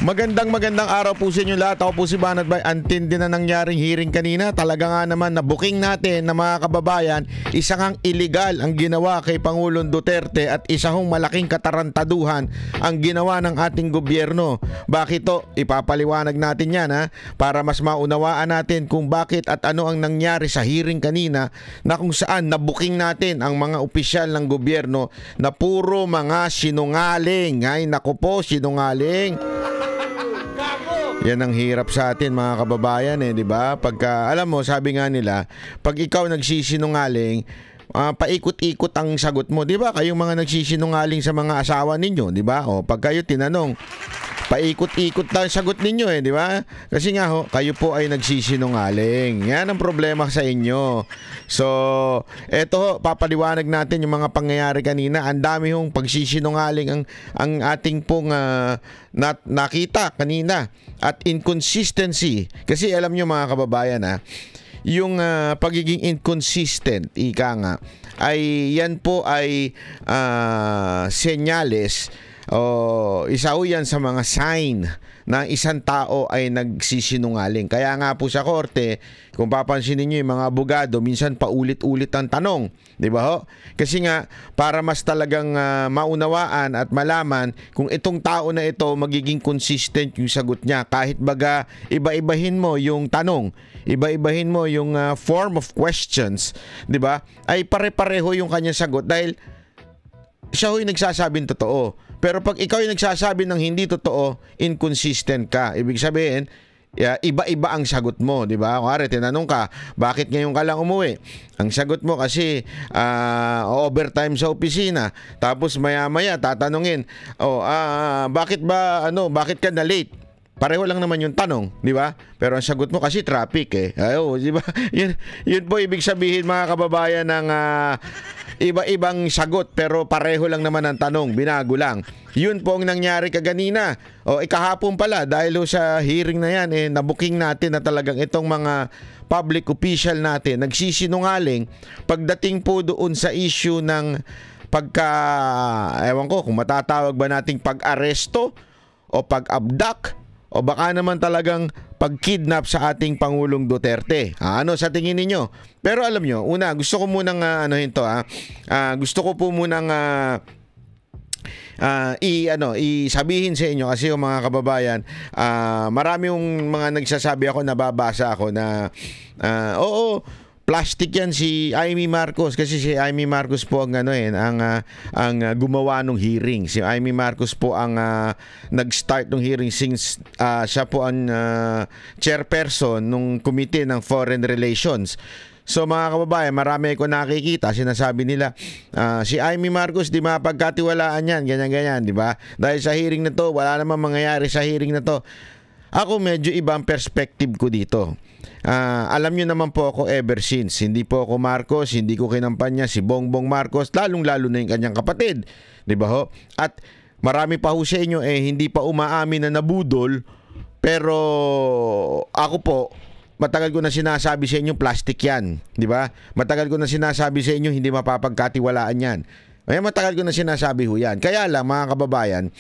Magandang araw po sa inyo lahat. Ako po si Banat Bay. Antindi na nangyaring hearing kanina. Talaga nga naman na booking natin na mga kababayan, isa ngang illegal ang ginawa kay Pangulong Duterte at isa hong malaking katarantaduhan ang ginawa ng ating gobyerno. Bakit to? Ipapaliwanag natin yan para mas maunawaan natin kung bakit at ano ang nangyari sa hearing kanina na kung saan na-booking natin ang mga opisyal ng gobyerno na puro mga sinungaling. Ay naku po, sinungaling. Yan ang hirap sa atin mga kababayan di ba? Pagka, alam mo, sabi nga nila, pag ikaw nagsisinungaling, paikot-ikot ang sagot mo, di ba? Kayong mga nagsisinungaling sa mga asawa ninyo, di ba? O pag kayo tinanong, paikot-ikot lang sagot ninyo di ba? Kasi nga kayo po ay nagsisinungaling. Yan ang problema sa inyo. So, eto papaliwanag natin yung mga pangyayari kanina. Ang dami hong pagsisinungaling ang ating pong nakita kanina at inconsistency. Kasi alam nyo mga kababayan yung pagiging inconsistent, ika nga, ay yan po ay senyales isa ho yan sa mga sign na isang tao ay nagsisinungaling. Kaya nga po sa korte, kung papansin niyo yung mga abogado, minsan paulit-ulit ang tanong, di ba ho? Kasi nga, para mas talagang maunawaan at malaman kung itong tao na ito magiging consistent yung sagot niya. Kahit baga, iba-ibahin mo yung tanong, iba-ibahin mo yung form of questions, di ba? Ay pare-pareho yung kanyang sagot dahil siya ho'y nagsasabing totoo. Pero pag ikaw yung nagsasabi ng hindi totoo, inconsistent ka. Ibig sabihin, iba-iba ang sagot mo, di ba? Kuwari, tinanong ka, bakit ngayon ka lang umuwi? Ang sagot mo kasi overtime sa opisina. Tapos maya-maya tatanungin, bakit ka na late? Pareho lang naman yung tanong, di ba? Pero ang sagot mo kasi traffic di ba? Yun po ibig sabihin mga kababayan ng iba-ibang sagot pero pareho lang naman ang tanong, binago lang. Yun po ang nangyari kaganina. Kahapon pala dahil sa hearing na yan na-booking natin na talagang itong mga public official natin nagsisinungaling pagdating po doon sa issue ng ewan ko kung matatawag ba nating pag-aresto o pag-abduct o baka naman talagang pag-kidnap sa ating Pangulong Duterte. Ano sa tingin ninyo? Pero alam nyo, una, gusto ko munang gusto ko po munang sabihin sa inyo kasi yung mga kababayan, marami yung mga nagsasabi ako, nababasa ako na plastic yan si Amy Marcos kasi si Amy Marcos po ang gumawa ng hearing. Si Amy Marcos po ang nag-start ng hearing since siya po ang chairperson ng Committee ng Foreign Relations. So mga kababayan, marami ko nakikita, sinasabi nila, si Amy Marcos di mapagkatiwalaan yan, ganyan-ganyan, di ba? Dahil sa hearing na to, wala namang mangyayari sa hearing na to. Ako medyo ibang perspective ko dito. Alam nyo naman po ako ever since, hindi po ako Marcos, hindi ko kinampanya si Bongbong Marcos, lalong-lalo na yung kanyang kapatid, di ba ho? At marami pa ho sa inyo hindi pa umaamin na nabudol, pero ako po, matagal ko na sinasabi sa inyo plastic yan, di ba? Matagal ko na sinasabi sa inyo hindi mapapagkatiwalaan yan. Matagal ko na sinasabi ho yan. Kaya lang mga kababayan,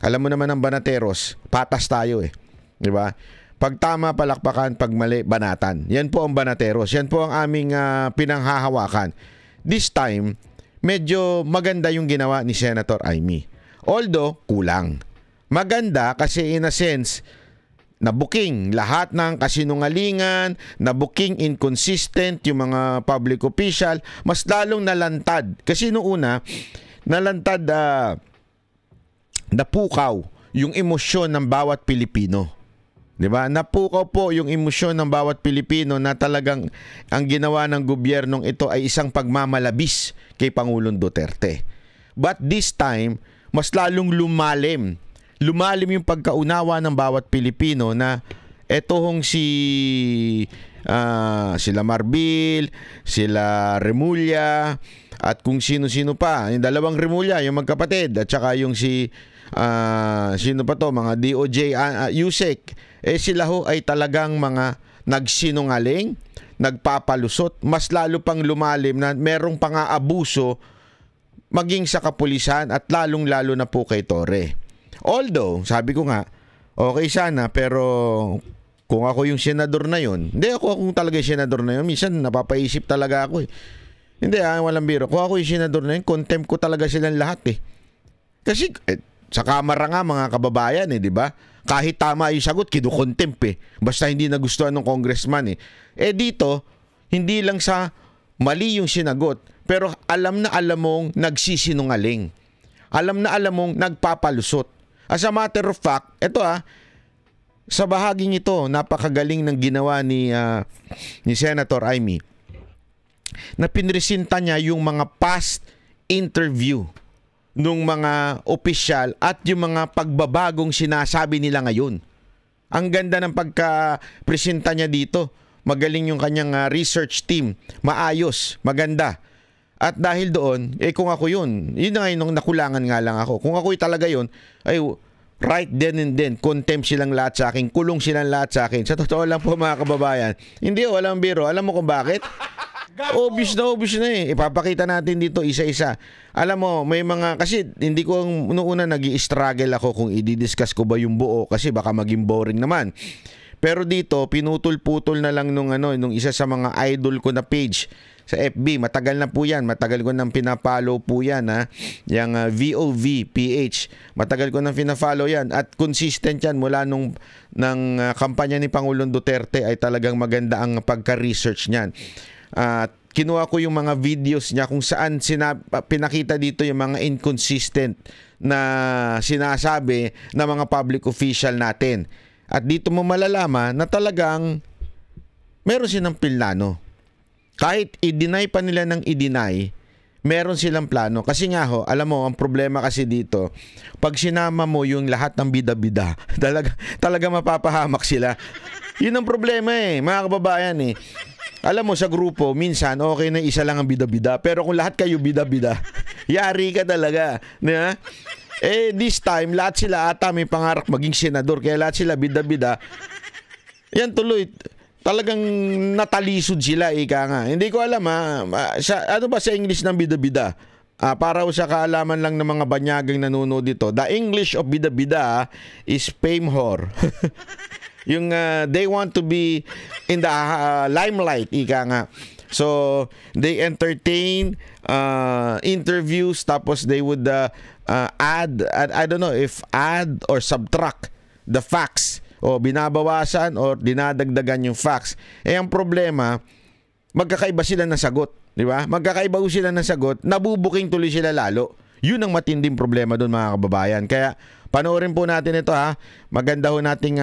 alam mo naman ang banateros, patas tayo di ba? Pag tama, palakpakan, pag mali, banatan. Yan po ang banateros. Yan po ang aming pinanghahawakan. This time, medyo maganda yung ginawa ni Senator Amy. Although, kulang. Maganda kasi in a sense, na-booking lahat ng kasinungalingan, na-booking inconsistent yung mga public official, mas lalong nalantad. Kasi noong una, nalantad, napukaw yung emosyon ng bawat Pilipino. Diba? Napukaw po yung emosyon ng bawat Pilipino na talagang ang ginawa ng gobyernong ito ay isang pagmamalabis kay Pangulong Duterte. But this time, mas lalong lumalim yung pagkaunawa ng bawat Pilipino na etong sila Marbil, sila Remulla, at kung sino-sino pa. Yung dalawang Remulla, yung magkapatid, at saka yung sino pa to, mga DOJ, Yusek. Sila ho ay talagang mga nagsinungaling, nagpapalusot, mas lalo pang lumalim na merong pang-aabuso maging sa kapulisan at lalong-lalo na po kay Torre. Although, sabi ko nga, okay sana, pero kung ako yung senador na yon, hindi ako kung talaga yung senador na yon, minsan napapaisip talaga ako eh. Hindi walang biro. Kung ako yung senador na yun, contempt ko talaga silang lahat eh. Kasi sa kamara nga mga kababayan eh, di ba? Kahit tama yung sagot, kinukontempt eh. Basta hindi nagustuhan ng congressman eh. Dito, hindi lang sa mali yung sinagot, pero alam na alam mong nagsisinungaling. Alam na alam mong nagpapalusot. As a matter of fact, ito sa bahaging ito, napakagaling ng ginawa ni Senator Amy, na pinresinta niya yung mga past interview nung mga opisyal at yung mga pagbabagong sinasabi nila ngayon. Ang ganda ng pagka-presenta niya dito. Magaling yung kanyang research team. Maayos, maganda. At dahil doon, kung ako yun na ngayon, nakulangan nga lang ako. Kung ako talaga yun, ay right then and then, contempt silang lahat sa akin, kulong silang lahat sa akin. Sa totoo lang po mga kababayan, hindi walang biro. Alam mo kung bakit? Obvious na eh. Ipapakita natin dito isa-isa. Alam mo, may mga, kasi hindi ko noong una nag-i-struggle ako kung i-discuss ko ba yung buo kasi baka maging boring naman. Pero dito, pinutol-putol na lang nung isa sa mga idol ko na page sa FB. Matagal na po yan. Matagal ko nang pinapollow po yan yung VOVPH. Matagal ko nang pinafollow yan. At consistent yan mula ng kampanya ni Pangulong Duterte ay talagang maganda ang pagka-research niyan. At kinuha ko yung mga videos niya kung saan pinakita dito yung mga inconsistent na sinasabi ng mga public official natin. At dito mo malalaman na talagang meron silang plano. Kahit i-deny pa nila ng i-deny, meron silang plano. Kasi nga alam mo, ang problema kasi dito, pag sinama mo yung lahat ng bida-bida, talaga mapapahamak sila. Yun ang problema mga kababayan Alam mo, sa grupo, minsan, okay na isa lang ang bida-bida. Pero kung lahat kayo bida-bida, yari ka talaga. Diba? This time, lahat sila ata may pangarap maging senador. Kaya lahat sila bida-bida. Yan tuloy. Talagang natalisod sila, ika nga. Hindi ko alam ano ba sa English ng bida-bida? Para sa kaalaman lang ng mga banyagang nanonood dito. The English of bida-bida is fame whore. Yung they want to be in the limelight, ika nga. So, they entertain interviews, tapos they would add, I don't know if add or subtract the facts, o binabawasan or dinadagdagan yung facts. Ang problema, magkakaiba sila ng sagot, di ba? Magkakaiba sila ng sagot, nabubuking tuloy sila lalo. Yun ang matinding problema doon mga kababayan. Kaya panoorin po natin ito Maganda ho nating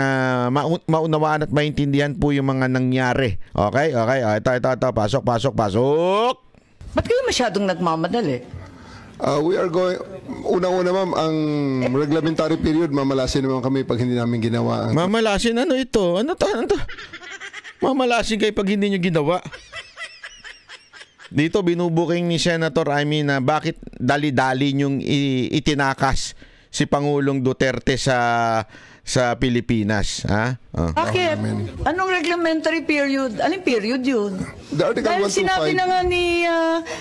maunawaan at maintindihan po yung mga nangyari. Okay? Ito. Pasok. Ba't kayo masyadong nagmamadali? We are going, unang-una ma'am, ang reglementary period, mamalasin naman kami pag hindi namin ginawa. Mamalasin? Ano ito? Ano to? Mamalasin kayo pag hindi nyo ginawa. Dito binubuking ni Senator Amy na bakit dali-dali nyong itinakas si Pangulong Duterte sa Pilipinas, Bakit? Anong reglementary period? Anong period yun? Dahil sinabi na nga ni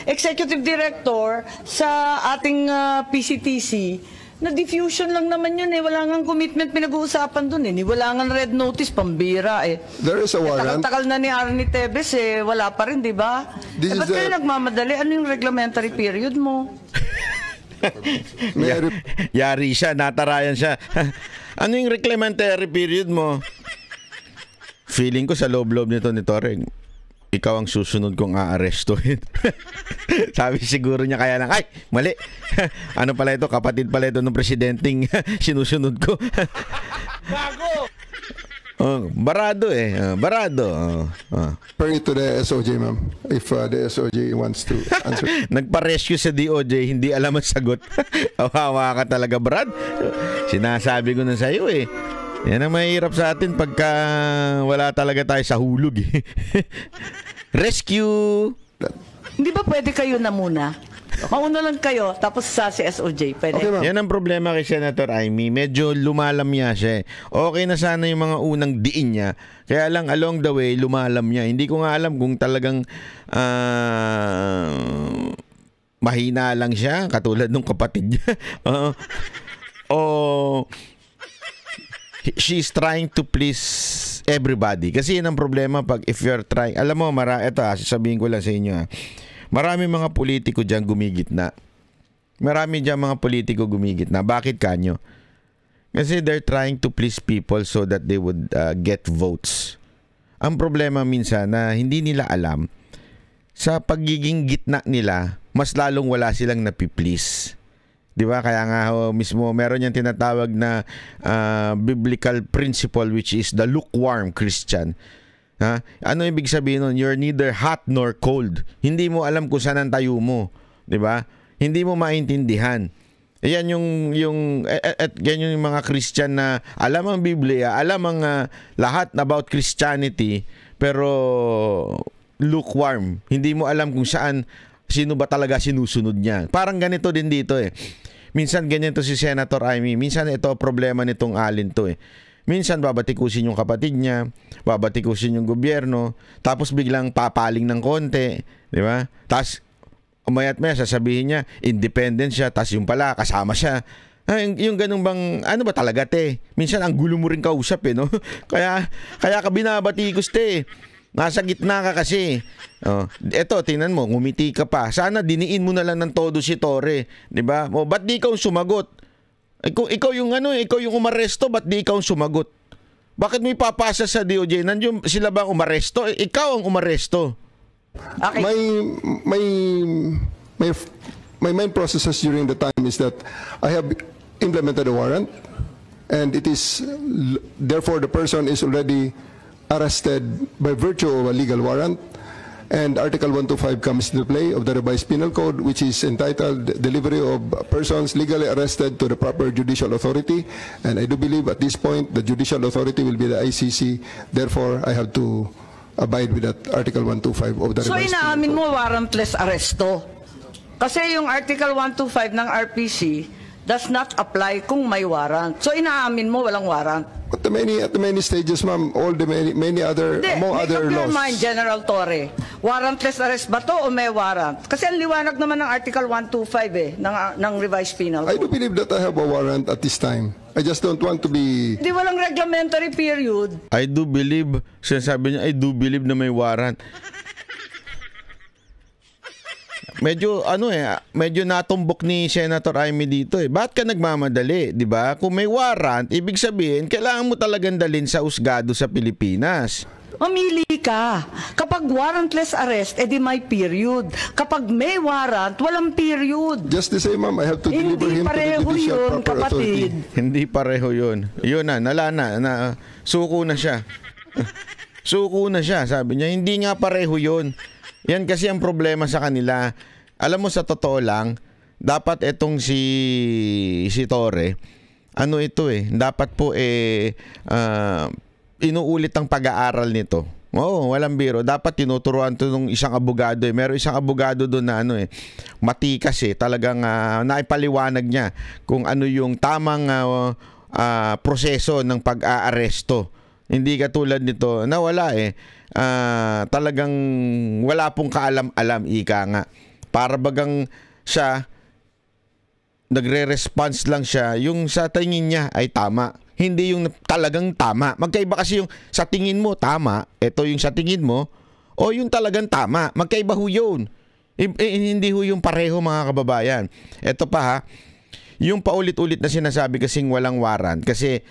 Executive Director sa ating PCTC na diffusion lang naman yun Wala nga commitment pinag-uusapan dun Wala nga red notice, pambira There is a warrant. Takal na ni Arnie Tevez wala pa rin, di ba? Ba't kayo nagmamadali? Ano yung reglementary period mo? Yari siya, natarayan siya. Ano yung reglementary period mo? Feeling ko sa loob-loob nito ni Toreng, ikaw ang susunod kong aarestuhin. Sabi siguro niya kaya lang, ay, mali. Ano pala ito? Kapatid pala ito ng presidenteng sinusunod ko. Bago! Barado barado. Referring to the SOJ, ma'am. If the SOJ wants to answer. Nagpa-rescue sa DOJ, hindi alam ang sagot. Hawa ka talaga, Brad. Sinasabi ko na sa iyo Yan ang mahirap sa atin pagka wala talaga tayo sa hulog Rescue! Hindi ba pwede kayo na muna? Mauna lang kayo, tapos sa si SOJ. Pwede. Okay, yan ang problema kay Senator Amy. Medyo lumalamya siya Okay na sana yung mga unang diin niya. Kaya lang along the way, lumalamya. Hindi ko nga alam kung talagang mahina lang siya, katulad ng kapatid niya. O she's trying to please everybody. Kasi yun ang problema pag if you're trying, alam mo, ito sasabihin ko lang sa inyo marami mga politiko dyan gumigit na. Marami dyan mga politiko gumigit na. Bakit kanyo? Kasi they're trying to please people so that they would get votes. Ang problema minsan na hindi nila alam, sa pagiging gitna nila, mas lalong wala silang napiplease. Di ba? Kaya nga mismo, meron yung tinatawag na biblical principle which is the lukewarm Christian. Ha? Ano ibig sabihin nun? You're neither hot nor cold. Hindi mo alam kung saan ang tayo mo. Di ba? Hindi mo maintindihan. Yan yung mga Christian na alam ang Biblia, alam ang lahat about Christianity, pero lukewarm. Hindi mo alam kung sino ba talaga sinusunod niya. Parang ganito din dito Minsan ganyan to si Senator Amy. Minsan ito problema nitong alin to Minsan babatikusin yung kapatid niya, babatikusin yung gobyerno, tapos biglang papaling ng konti, di ba? Tapos umayat-maya sasabihin niya, independent siya, tapos yung pala, kasama siya. Yung ganun bang, ano ba talaga Minsan ang gulo mo rin kausap no? Kaya ka binabatikos Nasa gitna ka kasi. Eto, tingnan mo, ngumiti ka pa. Sana diniin mo na lang ng todo si Torre. Diba? Ba't di ikaw sumagot? Ikaw yung umaresto, ba't di ikaw sumagot? Bakit mo ipapasa sa DOJ? Nandiyon sila ba umaresto? Ikaw ang umaresto. Okay. My main processes during the time is that I have implemented a warrant, and it is therefore the person is already arrested by virtue of a legal warrant, and Article 125 comes into play of the revised penal code, which is entitled delivery of persons legally arrested to the proper judicial authority, and I do believe at this point the judicial authority will be the ICC. Therefore, I have to abide with that Article 125 of the revised penal code. So inaamin mo warrantless arresto? Kasi yung Article 125 ng RPC does not apply kung may warrant. So inaamin mo walang warrant? At the many stages, ma'am, all the many other, among other laws. Mind, General Torre, warrantless arrest ba to o may warrant? Kasi ang liwanag naman ng Article 125 ng revised penal code. I do believe that I have a warrant at this time. I just don't want to be... Di walang reglementary period. I do believe, sinasabi niya, I do believe na may warrant. Medyo natumbok ni Senator Amy dito Bakit ka nagmamadali, 'di ba? Kung may warrant, ibig sabihin kailangan mo talagang dalhin sa husgado sa Pilipinas. Mamili ka. Kapag warrantless arrest, edi may period. Kapag may warrant, walang period. Just the same, ma'am, I have to deliver him to the judicial proper authority. Hindi pareho yun. Yun na, suko na siya. Suko na siya, sabi niya. Hindi nga pareho yun. Yan kasi ang problema sa kanila. Alam mo, sa totoo lang, dapat itong si Torre, dapat po inuulit ang pag-aaral nito. Walang biro. Dapat tinuturuan to ng isang abogado. Meron isang abogado doon na matikas Talagang naipaliwanag niya kung ano yung tamang proseso ng pag-aaresto. Hindi katulad nito na wala talagang wala pong kaalam-alam, ika nga. Para bagang siya, nagre-response lang siya, yung sa tingin niya ay tama. Hindi yung talagang tama. Magkaiba kasi yung sa tingin mo tama, ito yung sa tingin mo, o yung talagang tama. Magkaiba ho yun. Hindi ho yung pareho, mga kababayan. Ito pa yung paulit-ulit na sinasabi kasing walang warrant. Kasi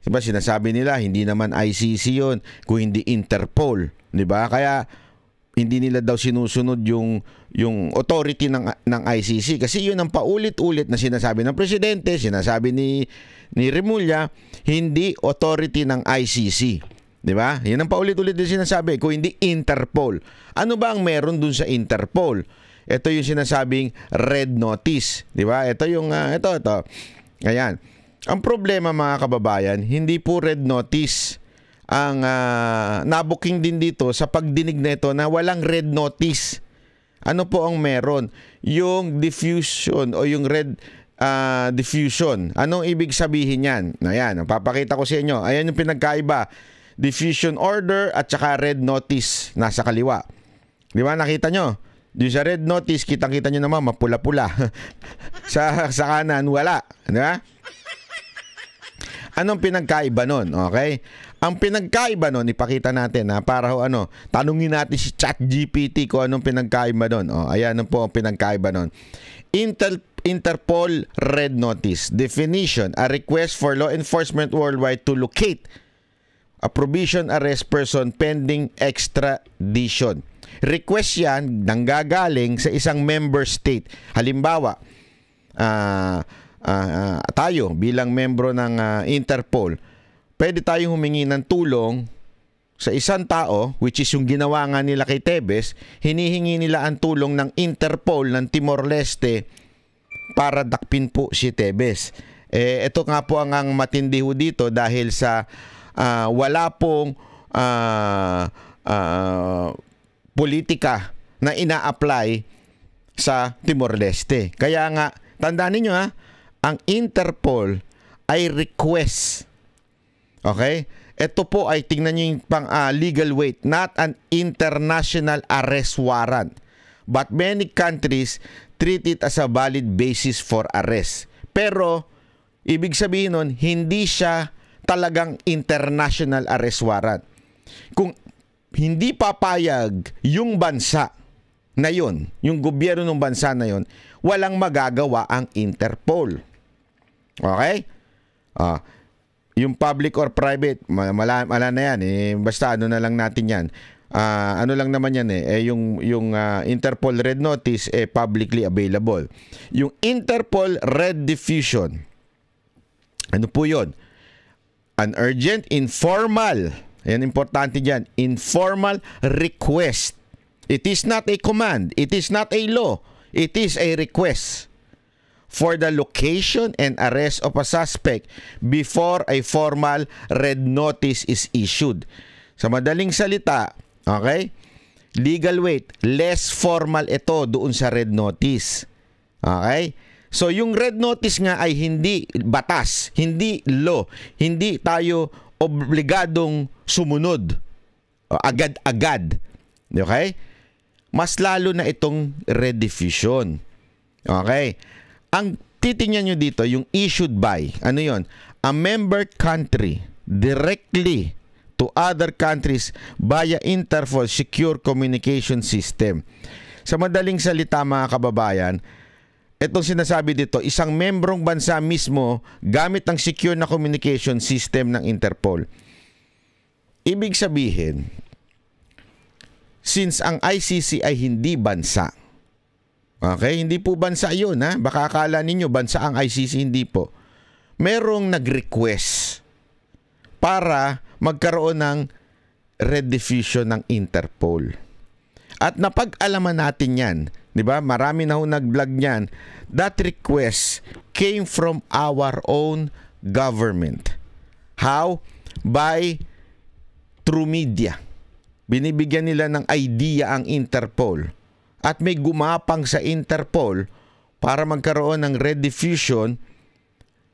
diba sinasabi nila hindi naman ICC yon kung hindi Interpol, di ba? Kaya hindi nila daw sinusunod yung authority ng ICC kasi yun ang paulit-ulit na sinasabi ng presidente, sinasabi ni Remulla, hindi authority ng ICC. Di ba? Yan ang paulit-ulit na sinasabi, kung hindi Interpol. Ano ba ang meron dun sa Interpol? Ito yung sinasabing red notice, di ba? Ito yung ito. Ayan. Ang problema, mga kababayan, hindi po red notice ang nabuking din dito sa pagdinig nito na walang red notice. Ano po ang meron? Yung diffusion o yung red diffusion. Anong ibig sabihin yan? Ayan, papakita ko sa inyo. Ayan yung pinagkaiba. Diffusion order at saka red notice nasa kaliwa. Di ba? Nakita nyo? Di sa red notice, kitang-kita nyo naman mapula-pula. sa kanan, wala. Di ba? Anong pinagkaiba nun? Okay? Ang pinagkaiba nun, ipakita natin para tanungin natin si ChatGPT kung anong pinagkaiba nun. Ayan po ang pinagkaiba nun. Interpol Red Notice. Definition, a request for law enforcement worldwide to locate a provision arrest person pending extradition. Request yan nanggagaling sa isang member state. Halimbawa, tayo bilang membro ng Interpol, pwede tayong humingi ng tulong sa isang tao, which is yung ginawa nga nila kay Tebes. Hinihingi nila ang tulong ng Interpol ng Timor-Leste para dakpin po si Tebes. Ito nga po ang matindi ho dito dahil sa wala pong politika na ina-apply sa Timor-Leste. Kaya nga, tandaan ninyo ang Interpol ay request. Okay? Ito po ay, tingnan nyo yung legal weight, not an international arrest warrant. But many countries treat it as a valid basis for arrest. Pero, ibig sabihin nun, hindi siya talagang international arrest warrant. Kung hindi papayag yung bansa na yun, yung gobyerno ng bansa na yun, walang magagawa ang Interpol. Okay? Yung public or private, mala na yan. Basta na lang natin yan. Ano lang naman yan yung Interpol Red Notice publicly available. Yung Interpol Red Diffusion, ano po yun? An urgent, informal, yan importante dyan, informal request. It is not a command. It is not a law. It is a request for the location and arrest of a suspect before a formal red notice is issued. Sa madaling salita, okay? Legal weight, less formal ito doon sa red notice. Okay? So yung red notice nga ay hindi batas, hindi law, hindi tayo obligadong sumunod agad-agad. Okay? Mas lalo na itong red diffusion. Okay? Ang titingnan nyo dito, yung issued by, ano yon? A member country directly to other countries via Interpol Secure Communication System. Sa madaling salita mga kababayan, itong sinasabi dito, isang membrong bansa mismo gamit ang secure na communication system ng Interpol. Ibig sabihin, since ang ICC ay hindi bansa, okay, hindi po bansa yun baka akala ninyo bansa ang ICC, hindi po. Merong nag-request para magkaroon ng red diffusion ng Interpol. At napag-alaman natin yan, di ba? Marami na ho nag-vlog niyan. That request came from our own government. How? Through media. Binibigyan nila ng idea ang Interpol. At may gumapang sa Interpol para magkaroon ng red diffusion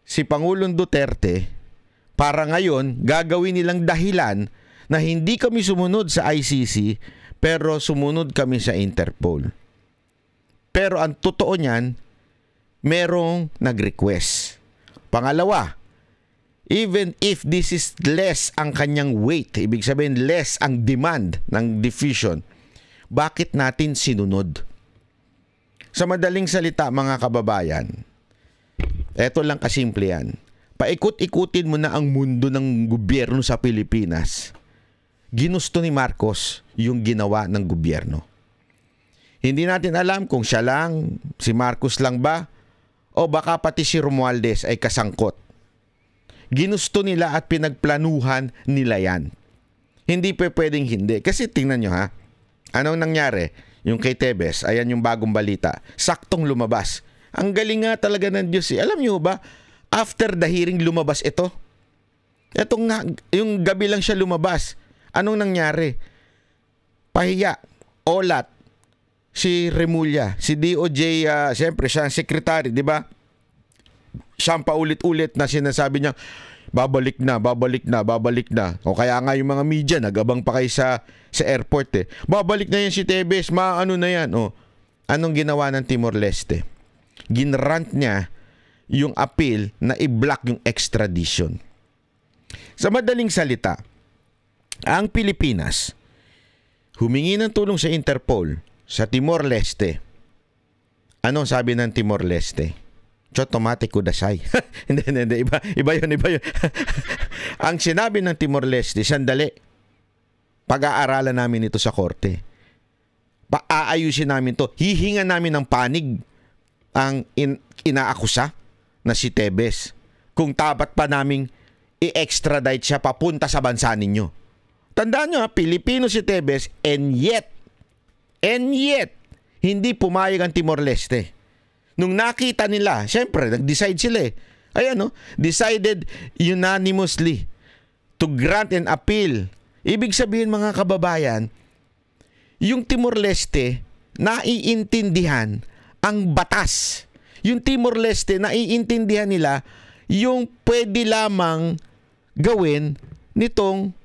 si Pangulong Duterte para ngayon gagawin nilang dahilan na hindi kami sumunod sa ICC pero sumunod kami sa Interpol. Pero ang totoo niyan, merong nag-request. Pangalawa, even if this is less ang kanyang weight, ibig sabihin less ang demand ng diffusion, bakit natin sinunod? Sa madaling salita mga kababayan, eto lang kasimple yan. Paikot-ikutin mo na ang mundo ng gobyerno sa Pilipinas. Ginusto ni Marcos yung ginawa ng gobyerno. Hindi natin alam kung siya lang, si Marcos lang ba, o baka pati si Romualdez ay kasangkot. Ginusto nila at pinagplanuhan nila yan. Hindi pa pwedeng hindi. Kasi tingnan nyo anong nangyari? Yung kay Tebes, ayan yung bagong balita. Saktong lumabas. Ang galing nga talaga ng Diyos Alam nyo ba, after the hearing lumabas ito. Etong nga, yung gabi lang siya lumabas. Anong nangyari? Pahiya, olat, si Remulla, si DOJ, siyempre siya ang secretary, di ba? Siya ang paulit-ulit na sinasabi niya, babalik na. O kaya nga yung mga media, nagabang pa kayo sa airport Babalik na yan si Tebes, maano na yan. Anong ginawa ng Timor-Leste? Ginrant niya yung appeal na i-block yung extradition. Sa madaling salita, ang Pilipinas humingi ng tulong sa Interpol sa Timor-Leste. Ano sabi ng Timor-Leste? Chotomate kudasay. Hindi. Iba yun. Ang sinabi ng Timor-Leste, sandali, pag-aaralan namin ito sa korte. Aayusin namin to. Hihingan namin ng panig ang inaakusa na si Tebes. Kung dapat pa naming i-extradite siya papunta sa bansa ninyo. Tandaan nyo, Pilipino si Tebes, and yet, hindi pumayag ang Timor-Leste. Nung nakita nila, syempre, nag-decide sila eh. Ayan, decided unanimously to grant an appeal. Ibig sabihin, mga kababayan, yung Timor-Leste, naiintindihan ang batas. Yung Timor-Leste, naiintindihan nila yung pwede lamang gawin nitong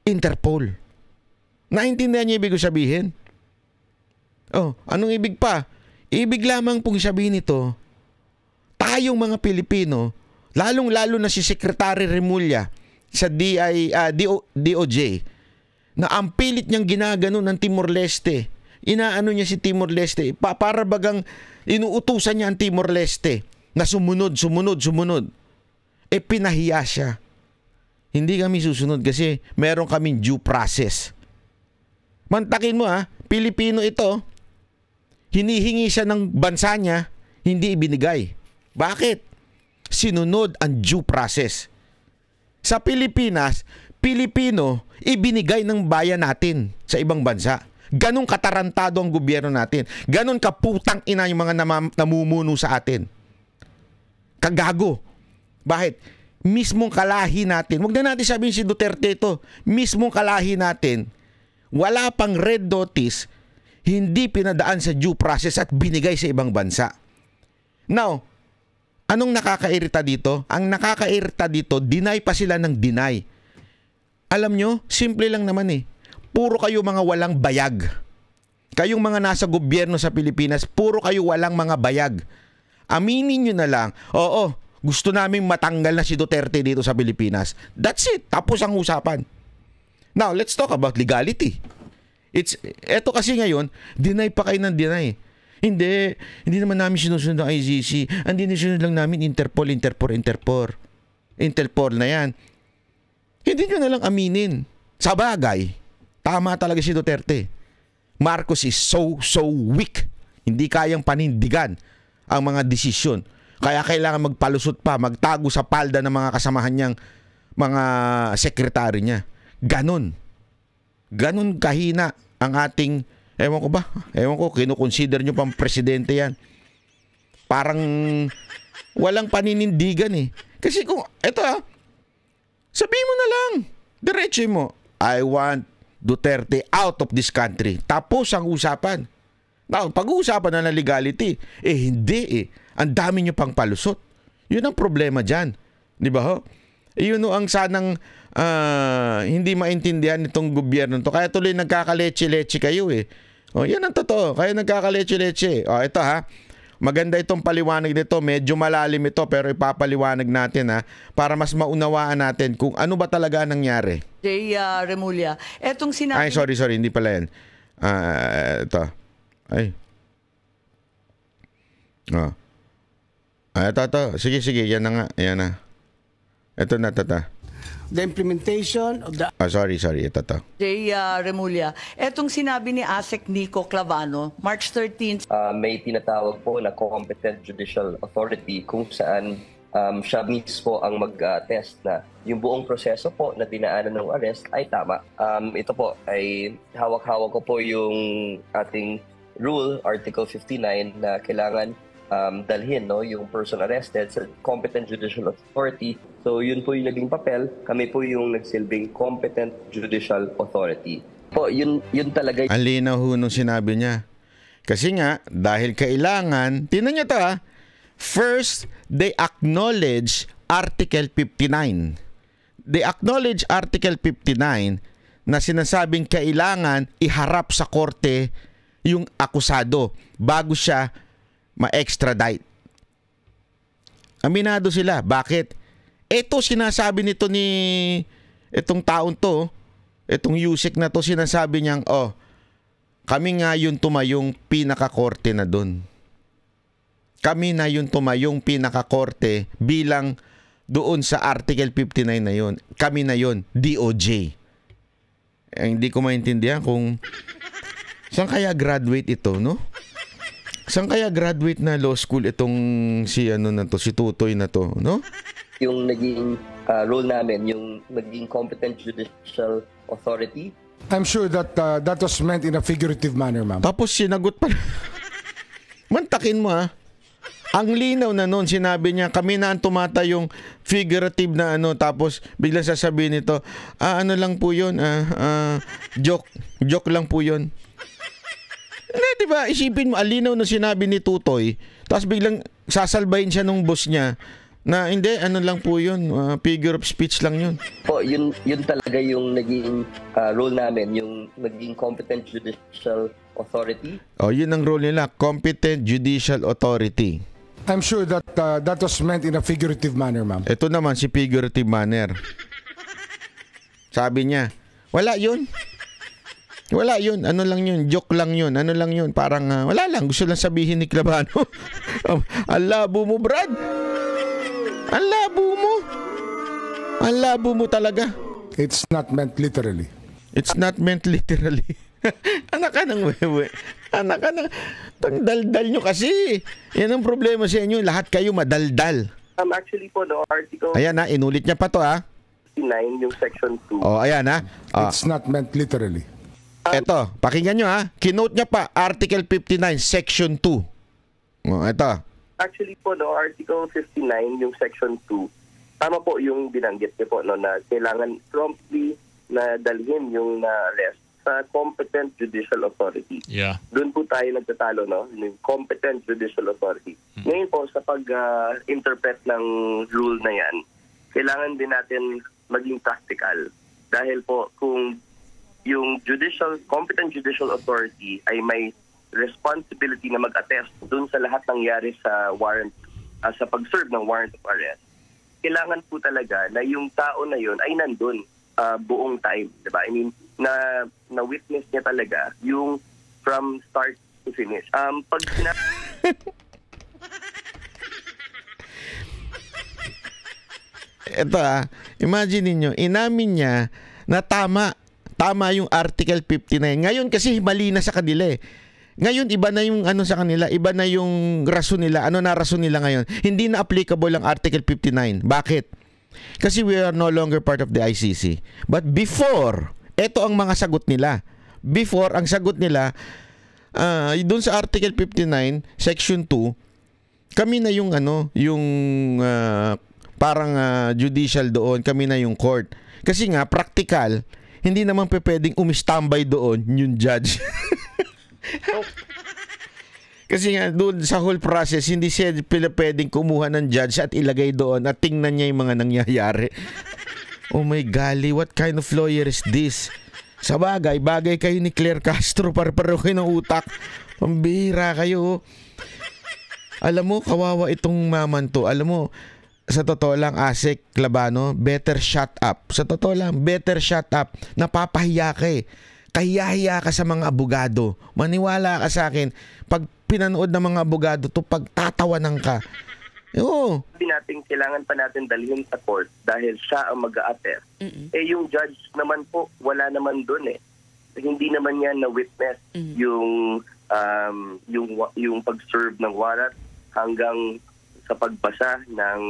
Interpol. Naintindihan niyo ibig sabihin? Anong ibig pa? Ibig lamang pong sabihin nito, tayong mga Pilipino, lalong-lalo na si Secretary Remulla sa DOJ, na ang pilit niyang ginagano ng Timor-Leste, inaano niya si Timor-Leste, para bagang inuutusan niya ang Timor-Leste na sumunod. Pinahiya siya. Hindi kami susunod kasi meron kaming due process. Mantakin mo Pilipino ito, hinihingi siya ng bansa niya, hindi ibinigay. Bakit? Sinunod ang due process. Sa Pilipinas, Pilipino, ibinigay ng bayan natin sa ibang bansa. Ganon katarantado ang gobyerno natin. Ganon kaputang ina yung mga namumuno sa atin. Kagago. Bakit? Mismong kalahi natin, wag na natin sabihin si Duterte ito, mismong kalahi natin, wala pang red notice, hindi pinadaan sa due process at binigay sa ibang bansa. Now, anong nakakairita dito? Ang nakakairita dito, deny pa sila ng deny. Alam nyo, simple lang naman puro kayo mga walang bayag. Kayong mga nasa gobyerno sa Pilipinas, puro kayo walang mga bayag. Aminin nyo na lang, gusto naming matanggal na si Duterte dito sa Pilipinas. That's it. Tapos ang usapan. Now, let's talk about legality. Eto kasi ngayon, deny pa kayo ng deny. Hindi naman namin sinusunod ang ICC. Ang dinisunod lang namin Interpol na yan. Hindi nyo na lang aminin. Sa bagay, tama talaga si Duterte. Marcos is so weak. Hindi kayang panindigan ang mga desisyon. Kaya kailangan magpalusot pa, magtago sa palda ng mga kasamahan niyang mga sekretary niya. Ganon kahina ang ating, ewan ko, kinukonsider nyo pang presidente yan. Parang walang paninindigan Kasi kung, sabihin mo na lang, diretso mo, I want Duterte out of this country. Tapos ang usapan. Now, pag-uusapan na ng legality, hindi Ang dami nyo pang palusot. Yun ang problema dyan. Di ba ho? Yun ang sanang hindi maintindihan itong gobyerno to. Kaya tuloy nagkakaleche-leche kayo yan ang totoo. Kaya nagkakaleche-leche. Ito maganda itong paliwanag nito. Medyo malalim ito pero ipapaliwanag natin para mas maunawaan natin kung ano ba talaga nangyari. Jay Remulla, etong sinabi... Ay, sorry. Hindi pala yan. Ito. Ay. Ito. Sige. Yan na nga. Yan na. Ito na. The implementation of the... sorry. Ito. Jay Remulla, etong sinabi ni ASEC Nico Clavano, March 13th. May tinatawag po na competent judicial authority kung saan siya mismo ang mag-test na yung buong proseso po na dinaanan ng arrest ay tama. Ito po ay hawak-hawak ko po yung ating rule, Article 59, na kailangan dalhin yung person arrested sa competent judicial authority. So yun po yung naging papel. Kami po yung nagsilbing competent judicial authority. Po, yun talaga. Ang linaw nung sinabi niya. Kasi nga, dahil kailangan, tingnan niyo to first, they acknowledge Article 59. They acknowledge Article 59 na sinasabing kailangan iharap sa korte yung akusado bago siya ma-extradite. Aminado sila. Bakit? Ito sinasabi nito ni itong taon to, itong Yusek na to, sinasabi niyang, kami nga yung tumayong pinakakorte na doon. Kami na yung tumayong pinakakorte bilang doon sa Article 59 na yun. Kami na yun, DOJ. Hindi ko maintindihan kung saan kaya graduate ito, no? Saan kaya graduate na law school itong si Tutoy na to, no? Yung naging role namin, yung naging competent judicial authority. I'm sure that that was meant in a figurative manner, ma'am. Tapos sinagot pa. Mantakin mo, ha? Ang linaw na noon, sinabi niya, kami na ang tumata yung figurative na tapos biglang sasabihin nito, ano lang po yun, joke lang po yun. Hindi, diba? Isipin mo, alinaw na sinabi ni Tutoy, tapos biglang sasalbayin siya nung boss niya, na hindi, ano lang po yun, figure of speech lang yun. Yun talaga yung naging role namin, yung naging competent judicial authority. Yun ang role nila, competent judicial authority. I'm sure that that was meant in a figurative manner, ma'am. Ito naman si figurative manner. Sabi niya, wala yun. Wala yun. Ano lang yun? Joke lang yun. Ano lang yun? Parang wala lang. Gusto lang sabihin ni Clavano. Ang labo mo, Brad. Ang labo mo. Ang labo mo talaga. It's not meant literally. It's not meant literally. Anak ka ng wewe. Anak ka ng... Daldal nyo kasi. Yan ang problema sa inyo. Lahat kayo madaldal. Actually po, the article... Ayan na, inulit niya pa to, 59, yung section 2. Ayan na. It's not meant literally. Eto, pakinggan nyo, ha. Kinote niya pa, Article 59, Section 2. Eto. Actually po, the Article 59, yung Section 2, tama po yung binanggit niyo po, na kailangan promptly na dalhin yung na-arrest sa competent judicial authority. Yeah. Doon po tayo nagtatalo, yung competent judicial authority. Ngayon po, sa pag-interpret ng rule na yan, kailangan din natin maging practical. Dahil po, kung yung competent judicial authority ay may responsibility na mag-attest dun sa lahat nangyari sa warrant, sa pag-serve ng warrant of arrest, kailangan po talaga na yung tao na yun ay nandun buong time, diba? I mean, na witness niya talaga yung from start to finish. Ito imagine niyo, inamin niya na tama yung Article 59. Ngayon kasi mali na sa kanila eh. Ngayon iba na yung sa kanila, iba na yung rason nila. Ano na rason nila ngayon? Hindi na applicable ang Article 59. Bakit? Kasi we are no longer part of the ICC. But before, ito ang mga sagot nila. Before, ang sagot nila, doon sa Article 59, Section 2, kami na yung parang judicial doon, kami na yung court. Kasi nga, practical, hindi naman pwedeng umistambay doon yung judge. Kasi nga doon sa whole process, hindi siya pwedeng kumuha ng judge at ilagay doon at tingnan niya yung mga nangyayari. Oh my golly, what kind of lawyer is this? Sa bagay kayo ni Claire Castro, pareho kayo ng utak. Pambihira kayo. Alam mo, kawawa itong maman to. Alam mo, sa totoo lang, Asek Clavano, better shut up. Sa totoo lang, better shut up. Napapahiya ka eh. Kahiya-hiya ka sa mga abogado. Maniwala ka sa akin, pag pinanood ng mga abogado to, pagtatawanan ka. Oo. Hindi natin, kailangan pa natin dalhin sa court dahil siya ang mag-a-attest. Yung judge naman po, wala naman dun eh. Hindi naman yan na-witness yung pag-serve ng warrant hanggang sa pagbasa ng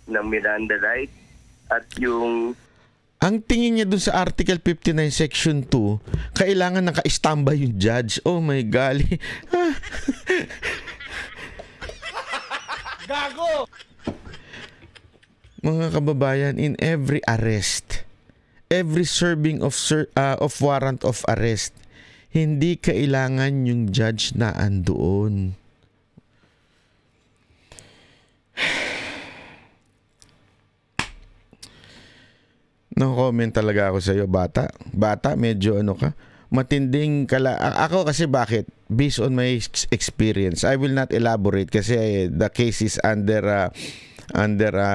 Miranda rights at yung... Ang tingin niya dun sa Article 59 Section 2, kailangan naka-standby yung judge. Oh my golly. Gago! Mga kababayan, in every arrest, every serving of warrant of arrest, hindi kailangan yung judge na andoon. No-comment talaga ako sa iyo, bata. Bata, medyo ka. Matinding ako kasi bakit? Based on my experience. I will not elaborate kasi the case is under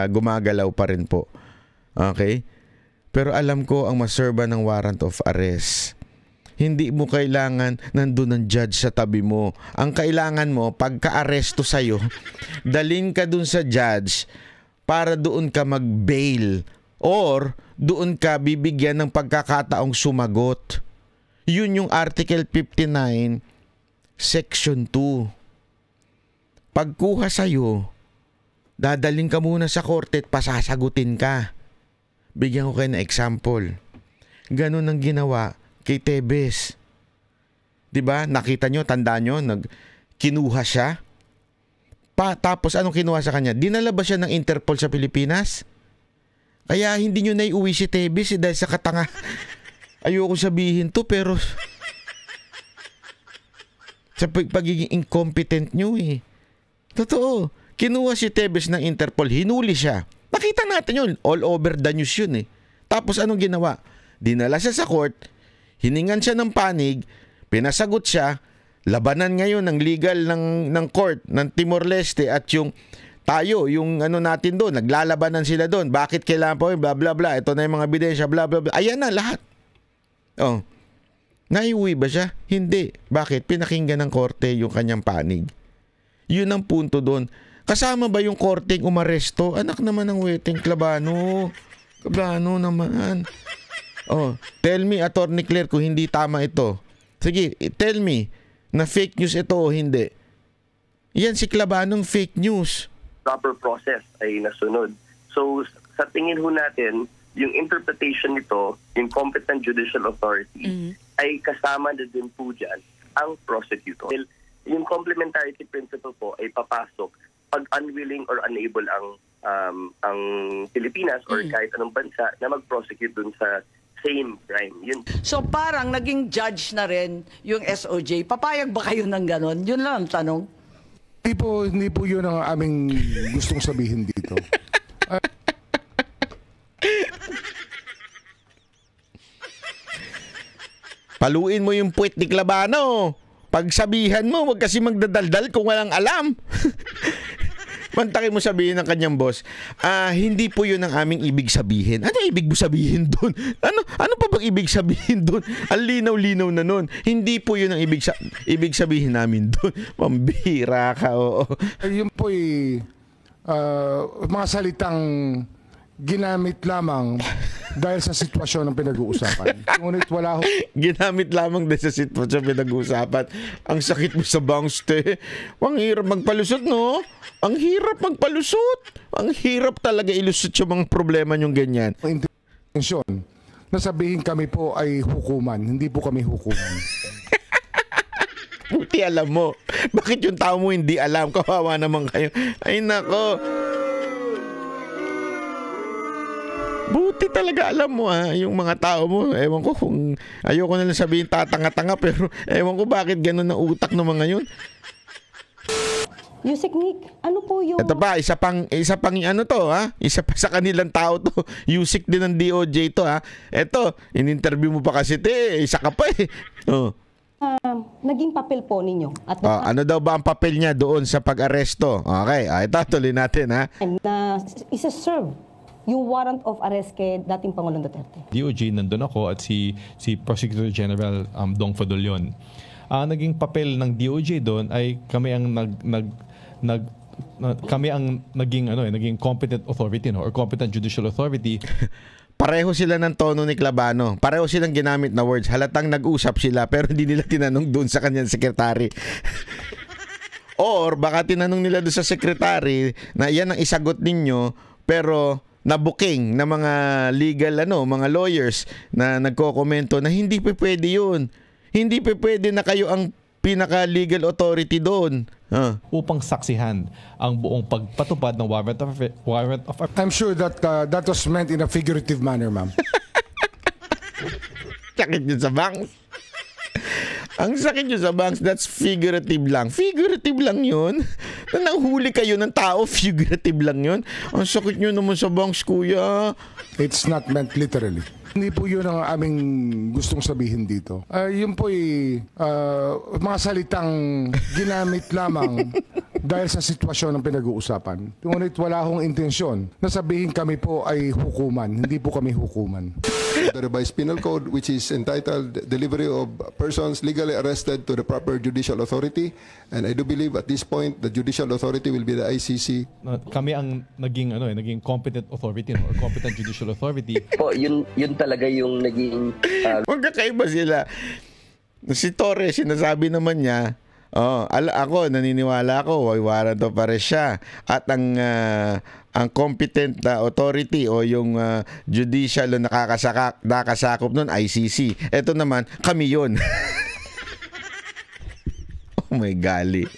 gumagalaw pa rin po. Okay? Pero alam ko ang maserba ng warrant of arrest. Hindi mo kailangan nandun ng judge sa tabi mo. Ang kailangan mo, pagka-aresto sa'yo, dalhin ka dun sa judge para doon ka mag-bail or doon ka bibigyan ng pagkakataong sumagot. Yun yung Article 59, Section 2. Pagkuha sa'yo, dadalhin ka muna sa korte at pasasagutin ka. Bigyan ko kayo ng example. Ganun ang ginawa kay Tebes. 'Di ba? Nakita nyo, tandaan nyo, kinuha siya. Tapos anong kinuha sa kanya? Dinala ba siya ng Interpol sa Pilipinas? Kaya hindi nyo naiuwi si Tebes dahil sa katanga. Ayoko sabihin to pero sa pagiging incompetent nyo eh. Totoo. Kinuha si Tebes ng Interpol, hinuli siya. Nakita natin yun. All over the news yun eh. Tapos anong ginawa? Dinala siya sa court, hiningan siya ng panig, pinasagot siya, labanan ngayon ng legal ng court ng Timor-Leste at yung tayo, yung ano natin doon, naglalabanan sila doon. Bakit kailangan pa bla bla bla, ito na yung mga ebidensya, bla bla bla. Ayan na lahat. Oh. Naiuwi ba siya? Hindi. Bakit? Pinakinggan ng korte yung kanyang panig. Yun ang punto doon. Kasama ba yung korteng umaresto? Anak naman ng weteng Klabano. Klabano naman. Oh, tell me, Attorney Claire, kung hindi tama ito. Sige, tell me na fake news ito o hindi. Yan si Klabanong fake news. Proper process ay nasunod. So, sa tingin ho natin, yung interpretation nito, yung competent judicial authority, ay kasama na din po dyan ang prosecutor. Yung complementarity principle po ay papasok pag unwilling or unable ang Pilipinas or kahit anong bansa na mag-prosecute dun sa same crime. Yun. So parang naging judge na rin yung SOJ. Papayag ba kayo ng ganon? Yun lang ang tanong. Hindi po yun ang aming gustong sabihin dito. Paluin mo yung puwet ni Klabano. Pagsabihan mo, wag kasi magdadaldal kung walang alam. Mantakin mo sabihin ng kanyang boss, hindi po yun ang aming ibig sabihin. Ano ibig mo sabihin doon? Ano pa bang ibig sabihin doon? Ang linaw-linaw na nun. Hindi po yun ang ibig sabihin namin doon. Pambira ka, oo. Yun po mga salitang ginamit lamang dahil sa sitwasyon ng pinag-uusapan. Ngunit wala ho. Ginamit lamang dahil sa sitwasyon ng pinag-uusapan. Ang sakit mo sa bangs, te. Ang hirap magpalusot, no? Ang hirap magpalusot. Ang hirap talaga ilusot yung mga problema nyong ganyan. Ang intensyon na sabihin kami po ay hukuman. Hindi po kami hukuman. Buti alam mo. Bakit yung tao mo hindi alam? Kawawa naman kayo. Ay, nako. Buti talaga alam mo yung mga tao mo. Ewan ko kung ayoko na lang sabihin tatanga-tanga pero ewan ko bakit ganun ang utak ng mga yun. Yusek Nick, ano po yung... Ito pa, isa pang ano to Isa pa sa kanilang tao to. Yusek din ng DOJ to Ito, in-interview mo pa kasi isa ka pa Oh. Naging papel po ninyo. At ano daw ba ang papel niya doon sa pag-aresto? Okay, ito tuloy natin na isa-serve yung warrant of arrest kay dating Pangulong Duterte. DOJ, nandun ako at si Prosecutor General Dong Fadolion. Naging papel ng DOJ doon ay kami ang naging competent authority or competent judicial authority. Pareho sila ng tono ni Klabano. Pareho silang ginamit na words. Halatang nag-usap sila pero hindi nila tinanong doon sa kanyang sekretary. Or baka tinanong nila doon sa sekretary na yan ang isagot ninyo pero na-booking na mga legal mga lawyers na nagko-komento na hindi pa pwede yun. Hindi pa pwede na kayo ang pinaka-legal authority doon. Upang saksihan ang buong pagpatupad ng warrant of I'm sure that that was meant in a figurative manner, ma'am. Sakit yun sa banks. Ang sakit yun sa banks, that's figurative lang. Figurative lang yun. Na nanghuli kayo ng tao, figurative lang yun. Ang sakit nyo naman sa banks, kuya. It's not meant literally. Hindi po yun ang aming gustong sabihin dito. Yun po mga salitang ginamit lamang dahil sa sitwasyon ng pinag-uusapan. Ngunit wala akong intensyon na sabihin kami po ay hukuman. Hindi po kami hukuman. The revised penal code, which is entitled Delivery of Persons Legally Arrested to the Proper Judicial Authority. And I do believe at this point, the judicial authority will be the ICC. Kami ang naging competent authority or competent judicial authority. Po, yun talaga yung naging... Magkakaiba sila. Si Torres, sinasabi naman niya, ako, naniniwala ako, warrant of arrest siya. At ang competent authority o yung judicial na nakakasakop nun, ICC. Ito naman, kami yun. Oh my gali.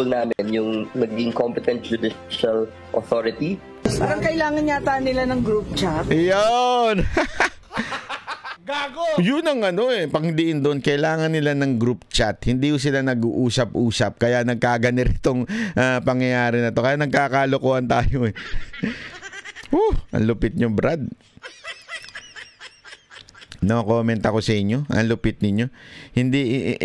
namin yung maging competent judicial authority. Parang kailangan yata nila ng group chat. Iyon! Gago! Yun ang pangdiin doon, kailangan nila ng group chat. Hindi sila nag-uusap-usap. Kaya nagkaganiritong pangyayari na to. Kaya nagkakalokohan tayo. Ang lupit nyo, Brad. No comment ako sa inyo. Ang lupit ninyo. Hindi,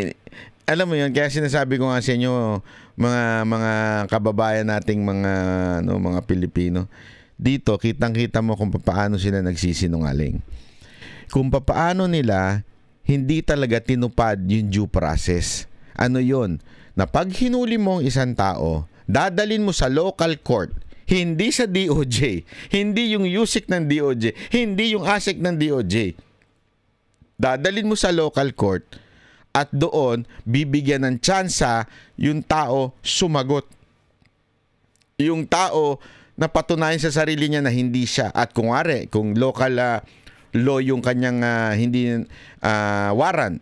alam mo yun, kaya sinasabi ko nga sa inyo, mga kababayan nating mga Pilipino, dito, kitang-kita mo kung paano sila nagsisinungaling. Kung paano nila hindi talaga tinupad yung due process. Ano yun? Na pag hinuli mo ang isang tao, dadalin mo sa local court, hindi sa DOJ, hindi yung USIC ng DOJ, hindi yung ASIC ng DOJ. Dadalin mo sa local court at doon bibigyan ng tsansa yung tao sumagot. Yung tao na patunayan sa sarili niya na hindi siya. At kung local law yung kanyang hindi warrant,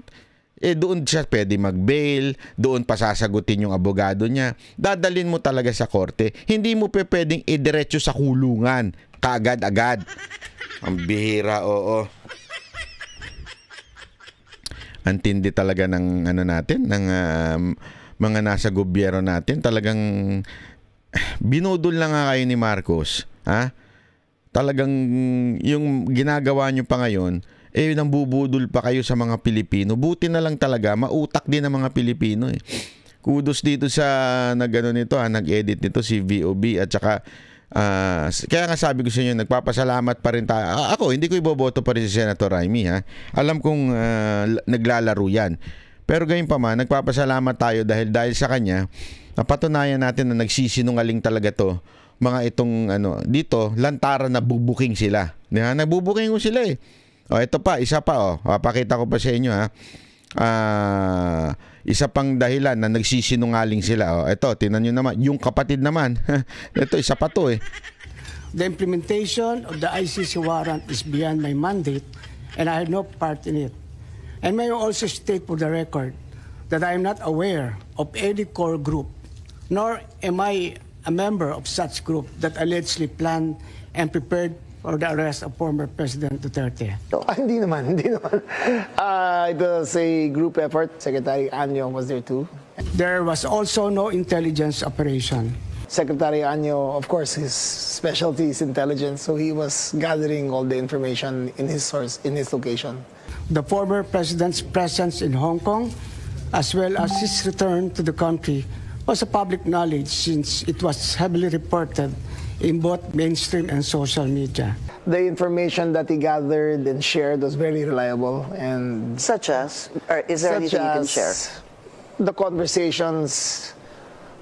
doon siya pwede mag-bail, doon pa sasagutin yung abogado niya. Dadalin mo talaga sa korte. Hindi mo pwedeng idiretso sa kulungan kaagad-agad. Ang bihira, oo. Ang tindi talaga ng natin, ng mga nasa gobyerno natin. Talagang binudol lang nga kayo ni Marcos. Ha? Talagang yung ginagawa nyo pa ngayon, nambubudol pa kayo sa mga Pilipino. Buti na lang talaga, mautak din ang mga Pilipino. Kudos dito sa nag-edit nito si VOB at saka kaya nga sabi ko sa inyo, nagpapasalamat pa rin tayo. Ako, hindi ko iboboto pa rin si Senator Raimi, ha? Alam kong naglalaro yan. Pero gayon pa man, nagpapasalamat tayo dahil sa kanya, napatunayan natin na nagsisinungaling talaga to. Mga itong dito, lantaran na bubuking sila. Nagbubuking ko sila ito pa, isa pa papakita ko pa sa inyo, ha. Isa pang dahilan na nagsisinungaling sila. Ito, tingnan nyo naman. Yung kapatid naman. Ito, isa pa to The implementation of the ICC warrant is beyond my mandate and I have no part in it. And may I also state for the record that I am not aware of any core group, nor am I a member of such group that allegedly planned and prepared for the arrest of former President Duterte. Hindi naman. It was a group effort. Secretary Anyo was there too. There was also no intelligence operation. Secretary Anyo, of course, his specialty is intelligence, so he was gathering all the information in his source, in his location. The former President's presence in Hong Kong, as well as his return to the country, was a public knowledge since it was heavily reported in both mainstream and social media. The information that he gathered and shared was very reliable. And such as? Or is there anything you can share? The conversations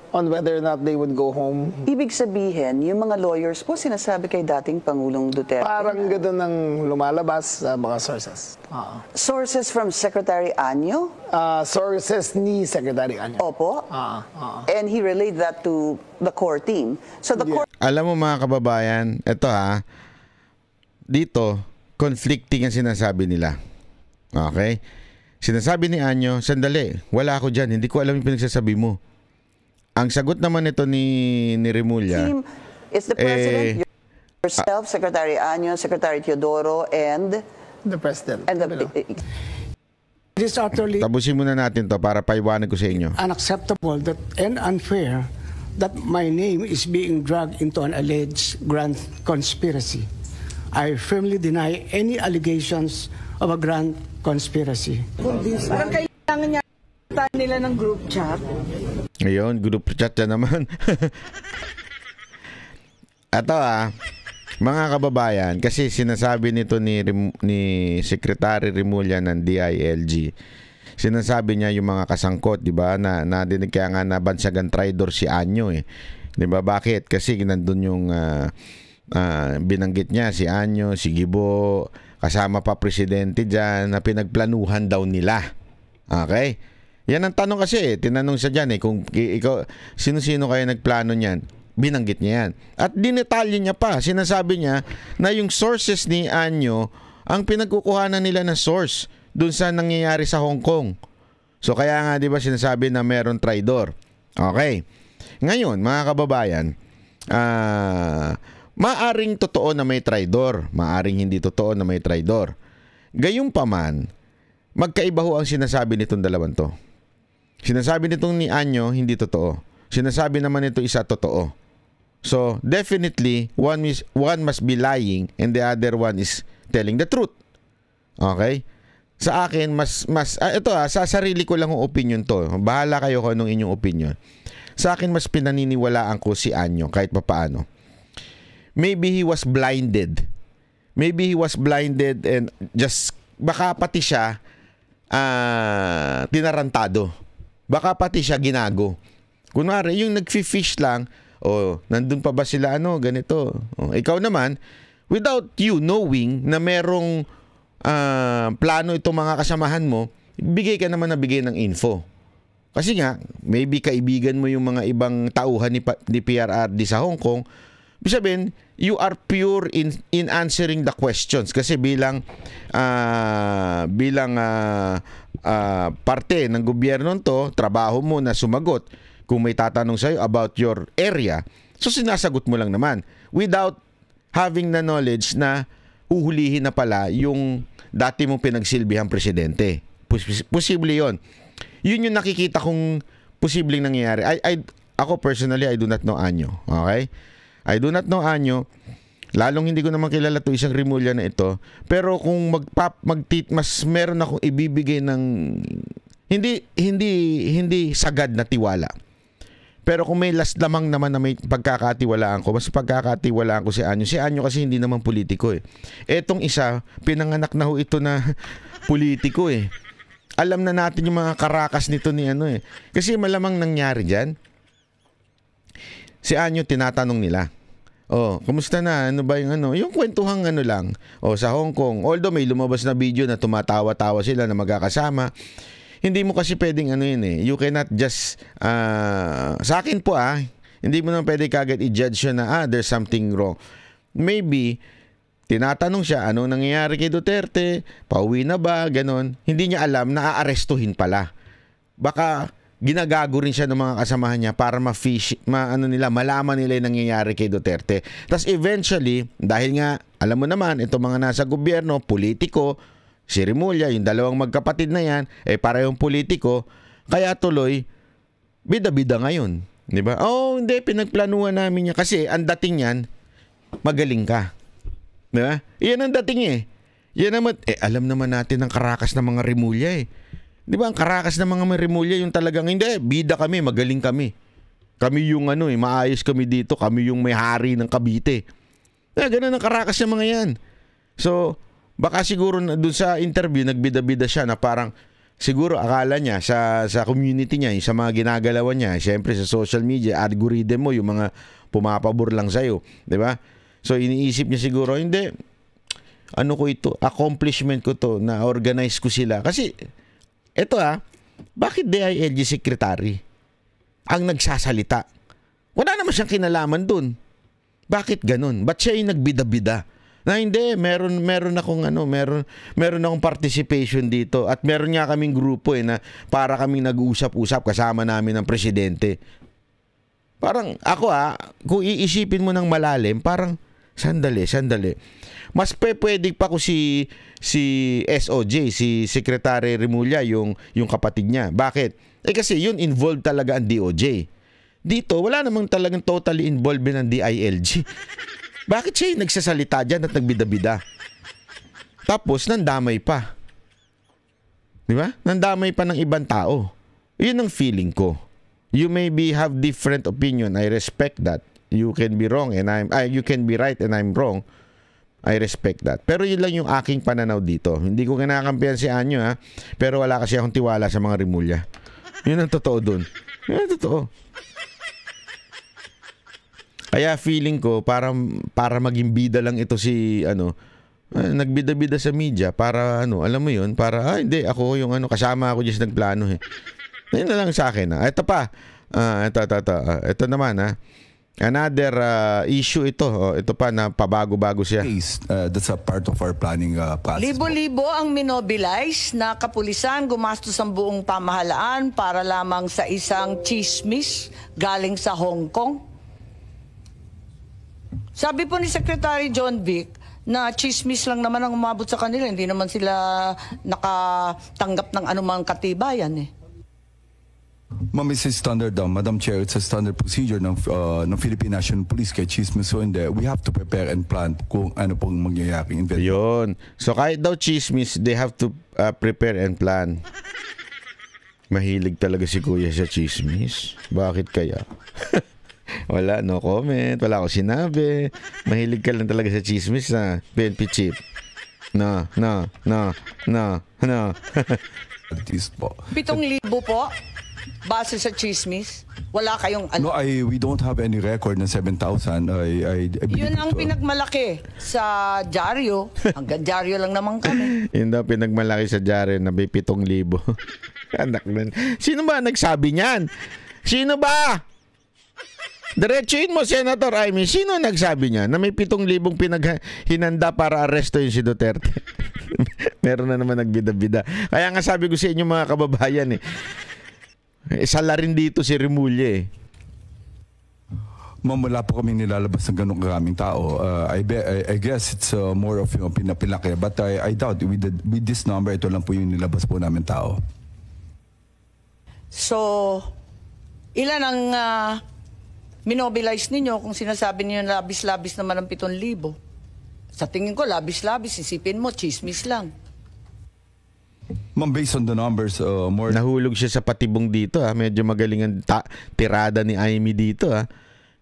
on whether or not they would go home. Ibig sabihin, yung mga lawyers po sinasabi kay dating Pangulong Duterte? Parang gano'n ang lumalabas sa mga sources. Sources from Secretary Anyo? Sources ni Secretary Anyo. Opo. And he relayed that to the core team. So the core... Alam mo mga kababayan, ito dito, conflicting ang sinasabi nila. Okay? Sinasabi ni Anyo, sandali, wala ako dyan, hindi ko alam yung pinagsasabi mo. Ang sagot naman ito ni Remulla, it's the President, yourself, Secretary Anyo, Secretary Teodoro, and the President. And it is utterly tapusin muna natin to para paiwanan ko sa inyo. Unacceptable and unfair that my name is being dragged into an alleged grand conspiracy. I firmly deny any allegations of a grand conspiracy. Parang kailangan nila ng group chat. Ngayon, group chat na naman. Ito mga kababayan, kasi sinasabi nito ni Secretary Remulla ng DILG, sinasabi niya yung mga kasangkot, di ba, na nadinig kaya nga nabansagan traidor si Anyo eh. Di ba, bakit? Kasi nandun yung binanggit niya si Anyo, si Gibo, kasama pa presidente dyan na pinagplanuhan daw nila. Okay? Yan ang tanong kasi tinanong siya dyan kung ikaw, sino-sino kayo nagplano niyan? Binanggit niya yan. At dinetalye niya pa. Sinasabi niya na yung sources ni Anyo ang pinagkukuhanan nila na source dun sa nangyayari sa Hong Kong. So kaya nga 'di ba sinasabi na meron traidor. Okay. Ngayon, mga kababayan, maaring totoo na may traidor, maaring hindi totoo na may traidor. Gayunpaman, magkaiba ho ang sinasabi nitong dalawang to. Sinasabi nitong ni Anyo hindi totoo. Sinasabi naman nito isa totoo. So, definitely, one must be lying and the other one is telling the truth. Okay? Sa akin, sa sarili ko lang ang opinion to. Bahala kayo kung anong inyong opinion. Sa akin, mas pinaniniwalaan ko si Anyo kahit papaano. Maybe he was blinded. Maybe he was blinded and just, baka pati siya tinarantado. Baka pati siya ginago. Kunwari, yung nag-fish lang, nandun pa ba sila ganito. Ikaw naman, without you knowing na merong plano itong mga kasamahan mo, bigay ka naman na bigay ng info. Kasi nga, maybe kaibigan mo yung mga ibang tauhan ni PRRD sa Hong Kong. Ibig sabihin, you are pure in answering the questions. Kasi bilang parte ng gobyerno to, trabaho mo na sumagot kung may tatanong sa'yo about your area. So sinasagot mo lang naman without having the knowledge na uhulihin na pala yung dati mong pinagsilbihang presidente. Posible yon. Yun yung nakikita kong posibleng nangyayari. Ako personally, I do not know Anyo. Okay? I do not know Anyo. Lalong hindi ko naman kilala to isang Remulla na ito. Pero kung mas meron akong ibibigay ng hindi sagad na tiwala. Pero kung may last lamang naman na may pagkakatiwalaan ko, mas pagkakatiwalaan ko si Anyo. Si Anyo kasi hindi naman politiko eh. Etong isa, pinanganak na ho ito na politiko eh. Alam na natin yung mga karakas nito ni eh. Kasi malamang nangyari dyan. Si Anyo tinatanong nila. Kumusta na? Ano ba yung Yung kwentuhang lang. Sa Hong Kong. Although may lumabas na video na tumatawa-tawa sila na magkakasama. Hindi mo kasi pwedeng You cannot just sa akin po hindi mo naman pwede kagad i-judge siya na there's something wrong. Maybe tinatanong siya anong nangyayari kay Duterte, pauwi na ba, ganon. Hindi niya alam na aarestuhin pala. Baka ginagago rin siya ng mga kasamahan niya para malaman nila yung nangyayari kay Duterte. Tapos eventually, dahil nga alam mo naman itong mga nasa gobyerno, politiko, si Remulla, yung dalawang magkapatid na yan, parehong politiko, kaya tuloy, bida-bida ngayon. Di ba? Hindi, pinagplanuhan namin niya. Kasi ang dating yan, magaling ka. Di ba? Iyan ang dating Yan naman, alam naman natin ang karakas ng mga Remulla Di ba? Ang karakas ng mga Remulla, yung talagang, hindi, bida kami, magaling kami. Kami yung maayos kami dito, kami yung may hari ng Cavite. Ganun ang karakas ng mga yan. So, baka siguro doon sa interview nagbida-bida siya na parang siguro akala niya sa community niya, sa mga ginagalawan niya, siyempre sa social media, algorithm mo, yung mga pumapabor lang sa'yo. Di ba? So iniisip niya siguro, hindi, ko ito, accomplishment ko to, na organize ko sila. Kasi, eto bakit DILG secretary ang nagsasalita? Wala naman siyang kinalaman dun. Bakit ganun? Ba't siya yung nagbida-bida? Na hindi, meron akong meron akong participation dito at meron nga kaming grupo na para kaming nag-uusap-usap kasama namin ng presidente. Parang ako kung iisipin mo ng malalim, parang sandali. Mas pwede pa ko si SOJ, si Secretary Remulla, yung kapatid niya. Bakit? Kasi yun involved talaga ang DOJ. Dito, wala namang talagang totally involved ng DILG. Bakit siya yung nagsasalita dyan at nagbida-bida? Tapos, nandamay pa. Di ba? Nandamay pa ng ibang tao. Yun ang feeling ko. You maybe have different opinion. I respect that. You can be wrong and you can be right and I'm wrong. I respect that. Pero yun lang yung aking pananaw dito. Hindi ko kinakampihan si Anyo ha, pero wala kasi akong tiwala sa mga Rimulya. Yun ang totoo dun. Yun ang totoo. Kaya feeling ko para maging bida lang ito si nagbida-bida sa media para alam mo yun, para hindi ako yung kasama ako just nagplano eh. Yun na lang sa akin. Ito pa. Ito naman ha. Another issue ito. Ito pa na pabago-bago siya. That's a part of our planning process. Libo-libo ang minobilize na kapulisan gumastos ang buong pamahalaan para lamang sa isang chismis galing sa Hong Kong. Sabi po ni Secretary John Vic na chismis lang naman ang umabot sa kanila. Hindi naman sila nakatanggap ng anumang katibayan eh. Ma'am, it's a standard, Madam Chair, it's a standard procedure ng Philippine National Police kay chismis. So we have to prepare and plan kung ano pong mangyayaring event. Yun. So kahit daw chismis, they have to prepare and plan. Mahilig talaga si Kuya sa chismis. Bakit kaya? Wala, no comment. Wala ako sinabi. Mahilig ka lang talaga sa chismis na PNP chief. No. 7,000 po? Base sa chismis? Wala kayong No, we don't have any record na 7,000. I Yun ang pinagmalaki sa dyaryo. Hanggang dyaryo lang naman kami. Yun daw pinagmalaki sa dyaryo na may 7,000. Anak nun. Sino ba nagsabi niyan? Sino ba? Diretsuin mo, Senator Amy. Sino nagsabi niya na may 7,000 hinanda para aresto yung si Duterte? Meron na naman nagbida-bida. Kaya nga sabi ko sa inyo mga kababayan sala rin dito si Rimulya eh. Ma'am, wala po kami nilalabas ng ganong karaming tao. I guess it's more of pinapilaki. But I doubt with this number, ito lang po yung nilabas po namin tao. So, ilan ang minobilize ninyo kung sinasabi niyo labis-labis naman ang 7,000? Sa tingin ko, labis-labis. Isipin mo, chismis lang. Ma'am, based on the numbers, more... Nahulog siya sa patibong dito Medyo magaling ang tirada ni Amy dito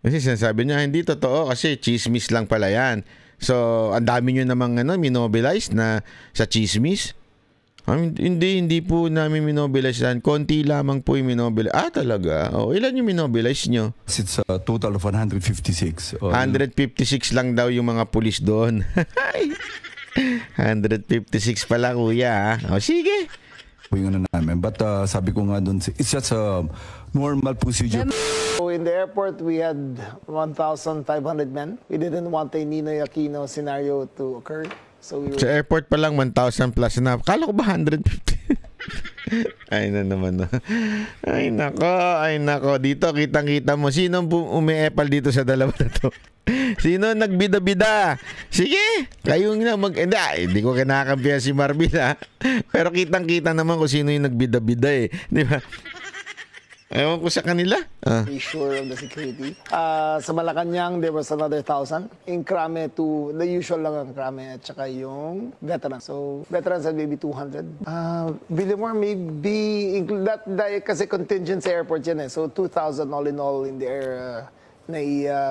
Kasi sinasabi niya, hindi totoo kasi chismis lang pala yan. So, ang dami nyo namang minobilize na sa chismis. Hindi po namin minobilize yan. Konti lamang po yung minobilize. Talaga? Ilan yung minobilize nyo? It's a total of 156. 156 lang daw yung mga pulis doon. 156 pala, kuya. Sige. Yung namin. But sabi ko nga doon, it's just a normal procedure. So in the airport, we had 1,500 men. We didn't want a Ninoy Aquino scenario to occur. So we were... Sa airport pa lang 1,000 plus na. Kala ko ba 150? Ay na naman. Ay nako. Dito kitang-kita mo. Sino umiepal dito sa dalawa na to? Sino nagbida-bida? Sige, kayo na hindi ko kinakampihan si Marvin Pero kitang-kita naman kung sino yung nagbida-bida di ba? Ewan ko sa kanila. Be sure of the security. Sa Malacanang, there was another 1,000. In Krame, the usual lang ang Krame at saka yung veterans. So, veterans had maybe 200. Villamor maybe, that kasi contingent sa airport yan So, 2,000 all in all in the air na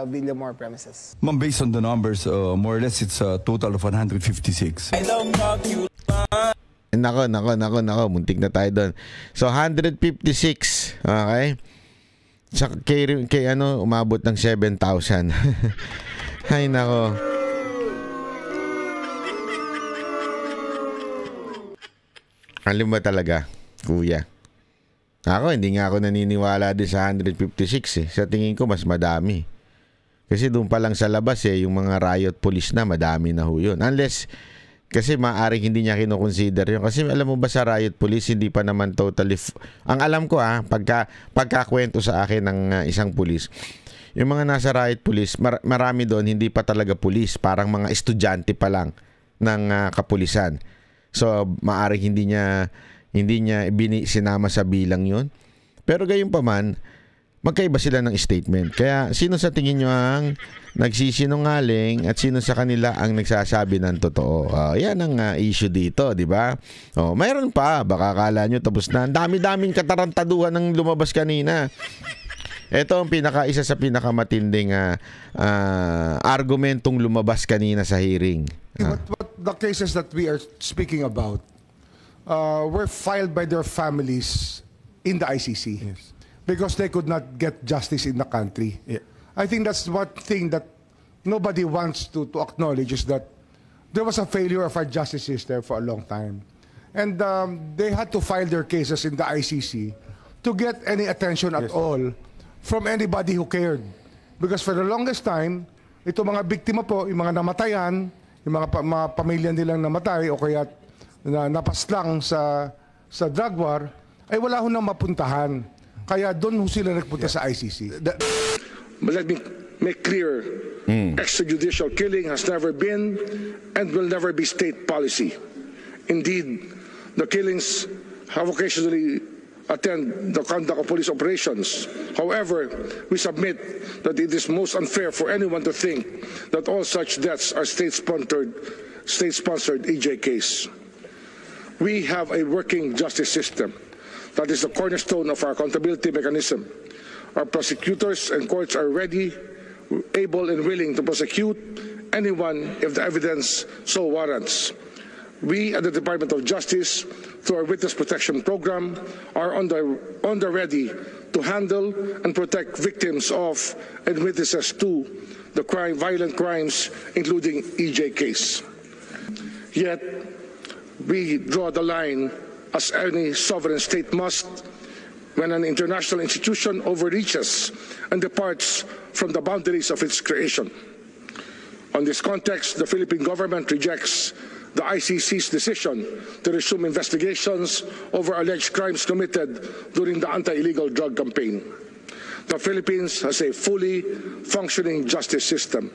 Villamor premises. Ma'am, based on the numbers, more or less it's a total of 156. Nako. Muntik na tayo doon. So, 156. Okay? Sa kay umabot ng 7,000. Ay, nako. Alam mo talaga, kuya. Hindi nga ako naniniwala din sa 156 Sa tingin ko, mas madami. Kasi doon pa lang sa labas yung mga riot police na, madami na ho yun. Unless, kasi maaaring hindi niya kinoconsider yun. Kasi alam mo ba sa riot police, hindi pa naman totally... Ang alam ko pagkakwento sa akin ng isang police, yung mga nasa riot police, marami doon, hindi pa talaga police. Parang mga estudyante pa lang ng kapulisan. So, maaaring hindi niya sinama sa bilang yun. Pero gayon pa man, magkaiba sila ng statement. Kaya sino sa tingin nyo ang nagsisinungaling at sino sa kanila ang nagsasabi ng totoo? Yan ang issue dito, di ba? Mayroon pa, baka akala nyo tapos na. Ang dami-daming katarantaduhan ng lumabas kanina. Ito ang isa sa pinakamatinding argumentong lumabas kanina sa hearing. But the cases that we are speaking about were filed by their families in the ICC. Yes. Because they could not get justice in the country. Yeah. I think that's one thing that nobody wants to acknowledge, is that there was a failure of our justice system for a long time. And they had to file their cases in the ICC to get any attention at all from anybody who cared. Because for the longest time, ito mga biktima po, yung mga namatayan, yung mga pamilya nilang namatay o kaya napaslang sa drug war, ay wala ho nang mapuntahan. Kaya doon ho sila nagpunta sa ICC. Let me make clear, extrajudicial killing has never been and will never be state policy. Indeed, the killings have occasionally attend the conduct of police operations. However, we submit that it is most unfair for anyone to think that all such deaths are state-sponsored EJ case. We have a working justice system that is the cornerstone of our accountability mechanism. Our prosecutors and courts are ready, able and willing to prosecute anyone if the evidence so warrants. We at the Department of Justice, through our Witness Protection Program, are on the ready to handle and protect victims of and witnesses to the violent crimes, including EJ case. Yet, we draw the line, as any sovereign state must, when an international institution overreaches and departs from the boundaries of its creation. On this context, the Philippine government rejects the ICC's decision to resume investigations over alleged crimes committed during the anti-illegal drug campaign. The Philippines has a fully functioning justice system.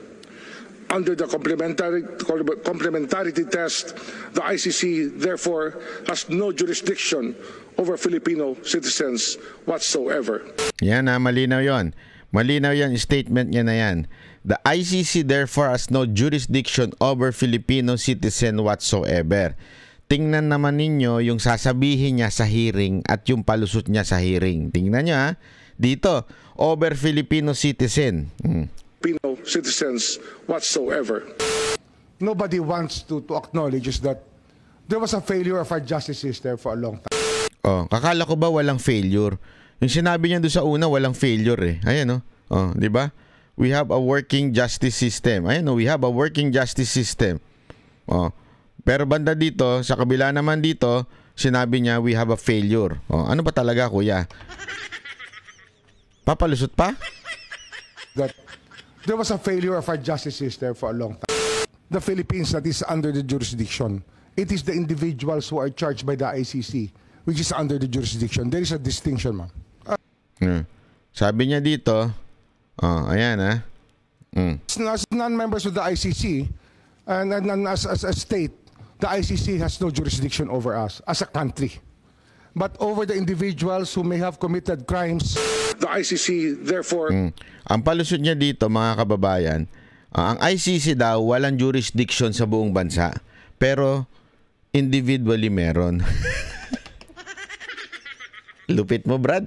Under the complementarity test, the ICC therefore has no jurisdiction over Filipino citizens whatsoever. Yan malinaw yon. Malinaw yan, statement niya na yan. The ICC therefore has no jurisdiction over Filipino citizen whatsoever. Tingnan naman ninyo yung sasabihin niya sa hearing at yung palusot niya sa hearing. Tingnan niyo dito, over Filipino citizen. Filipino citizens whatsoever. Nobody wants to acknowledge is that there was a failure of our justice system for a long time. Kakala ko ba walang failure? Yung sinabi niya doon sa una, walang failure eh. Ayan di ba? We have a working justice system. Ayan we have a working justice system. Pero banda dito, sa kabila naman dito, sinabi niya we have a failure. Ano ba talaga, kuya? Papalusot pa? That there was a failure of our justice system for a long time. The Philippines that is under the jurisdiction. It is the individuals who are charged by the ICC, which is under the jurisdiction. There is a distinction, ma'am. Sabi niya dito, ayan As non-members of the ICC, and as a state, the ICC has no jurisdiction over us as a country. But over the individuals who may have committed crimes, the ICC therefore... Ang palusot niya dito, mga kababayan, ang ICC daw walang jurisdiction sa buong bansa. Pero individually meron. Lupit mo, Brad.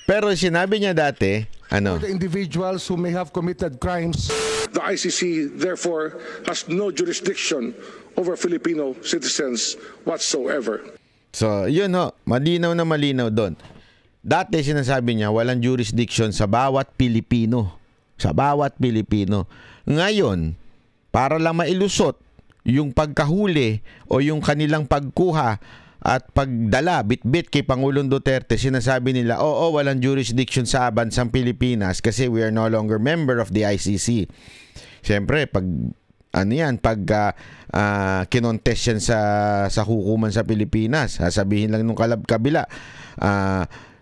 Pero sinabi niya dati, the individuals who may have committed crimes, the ICC therefore has no jurisdiction over Filipino citizens whatsoever. So, yun malinaw na malinaw doon. Dati sinasabi niya walang jurisdiction sa bawat Pilipino. Sa bawat Pilipino. Ngayon, para lang mailusot yung pagkahuli o yung kanilang pagkuha at pagdala, bitbit kay Pangulong Duterte, sinasabi nila, walang jurisdiction sa bansang Pilipinas kasi we are no longer member of the ICC. Siyempre, pag kinontest yan sa hukuman sa Pilipinas, sasabihin lang nung kabila,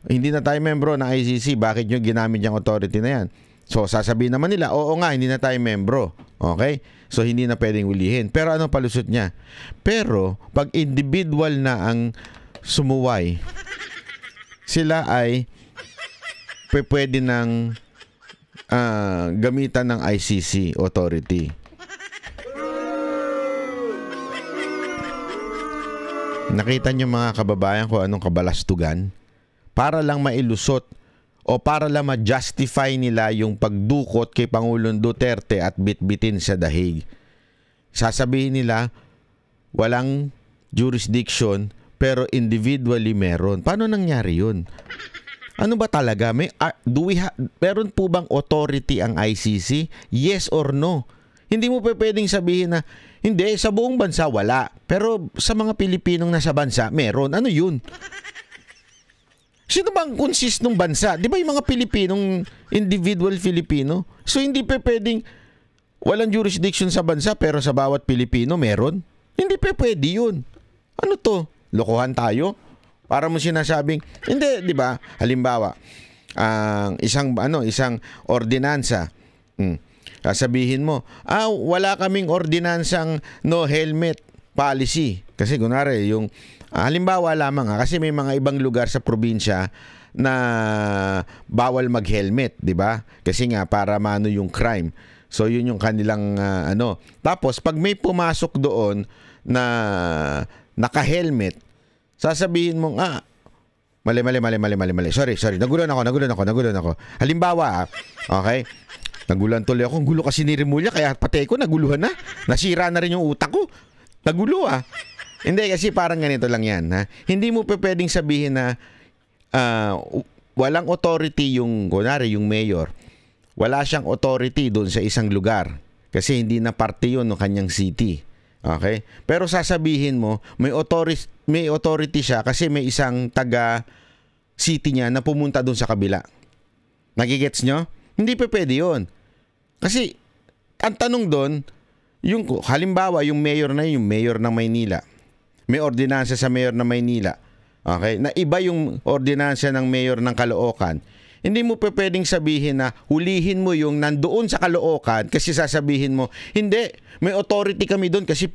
hindi na tayo membro ng ICC, bakit nyo ginamit yung authority na yan? So sasabihin naman nila, oo nga, hindi na tayo membro. Okay? So hindi na pwedeng ulihin. Pero anong palusot niya? Pero pag individual na ang sumuway, sila ay pwede ng gamitan ng ICC authority. Nakita niyo mga kababayan ko anong kabalastugan? Para lang mailusot o para lang ma-justify nila yung pagdukot kay Pangulong Duterte at bitbitin sa dahig. Sasabihin nila, walang jurisdiction pero individually meron. Paano nangyari yun? Ano ba talaga? Meron po bang authority ang ICC? Yes or no? Hindi mo pwedeng sabihin na, hindi, sa buong bansa wala. Pero sa mga Pilipinong nasa bansa, meron. Ano yun? Sino bang consist ng bansa? Di ba yung mga Pilipinong individual Filipino? So hindi pwedeng walang jurisdiction sa bansa pero sa bawat Pilipino meron? Hindi pwede yun. Ano to? Lokohan tayo? Para mo sinasabing, hindi, di ba? Halimbawa, isang ordinansa. Sabihin mo, wala kaming ordinansang no helmet policy. Kasi kunwari, yung halimbawa lamang kasi may mga ibang lugar sa probinsya na bawal mag-helmet, di ba? Kasi nga para maano yung crime. So yun yung kanilang Tapos pag may pumasok doon na naka-helmet, sasabihin mo, mali. Sorry. Nagulan ako. Halimbawa, okay? Nagulan tuloy ako. Ang gulo kasi ni Remulla, kaya pati ko naguluhan na. Nasira na rin yung utak ko. Nagulo Hindi, kasi parang ganito lang yan. Hindi mo pwedeng sabihin na walang authority kunwari yung mayor. Wala siyang authority doon sa isang lugar. Kasi hindi na parte yun ng kanyang city. Okay? Pero sasabihin mo, may authority siya kasi may isang taga-city niya na pumunta doon sa kabila. Nagigets nyo? Hindi pwede yun. Kasi, ang tanong doon, halimbawa, yung mayor ng Maynila, may ordinansa sa mayor ng Maynila, okay? Na iba yung ordinansa ng mayor ng Caloocan. Hindi mo pwedeng sabihin na hulihin mo yung nandoon sa Caloocan kasi sasabihin mo, hindi, may authority kami doon kasi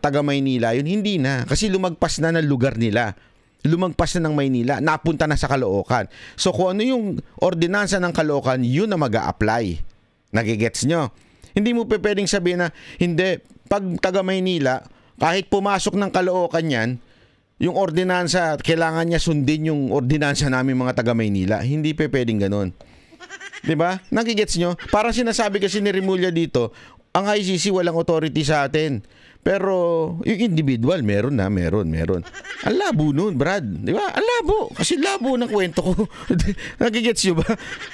taga Maynila yun. Hindi na, kasi lumagpas na ng lugar nila. Lumagpas na ng Maynila, napunta na sa Caloocan. So kung ano yung ordinansa ng Caloocan, yun na mag-a-apply. Nagigets nyo? Hindi mo pwedeng sabihin na, hindi, pag taga Maynila, kahit pumasok ng Caloocan yan, yung ordinansa, kailangan niya sundin yung ordinansa namin mga taga Maynila. Hindi pwedeng ganun. Diba? Nagigets nyo? Parang sinasabi kasi ni Remulla dito, ang ICC walang authority sa atin. Pero yung individual, meron. Ang labo nun, Brad. Diba? Ang labo. Kasi labo ng kwento ko. Nagigets nyo ba?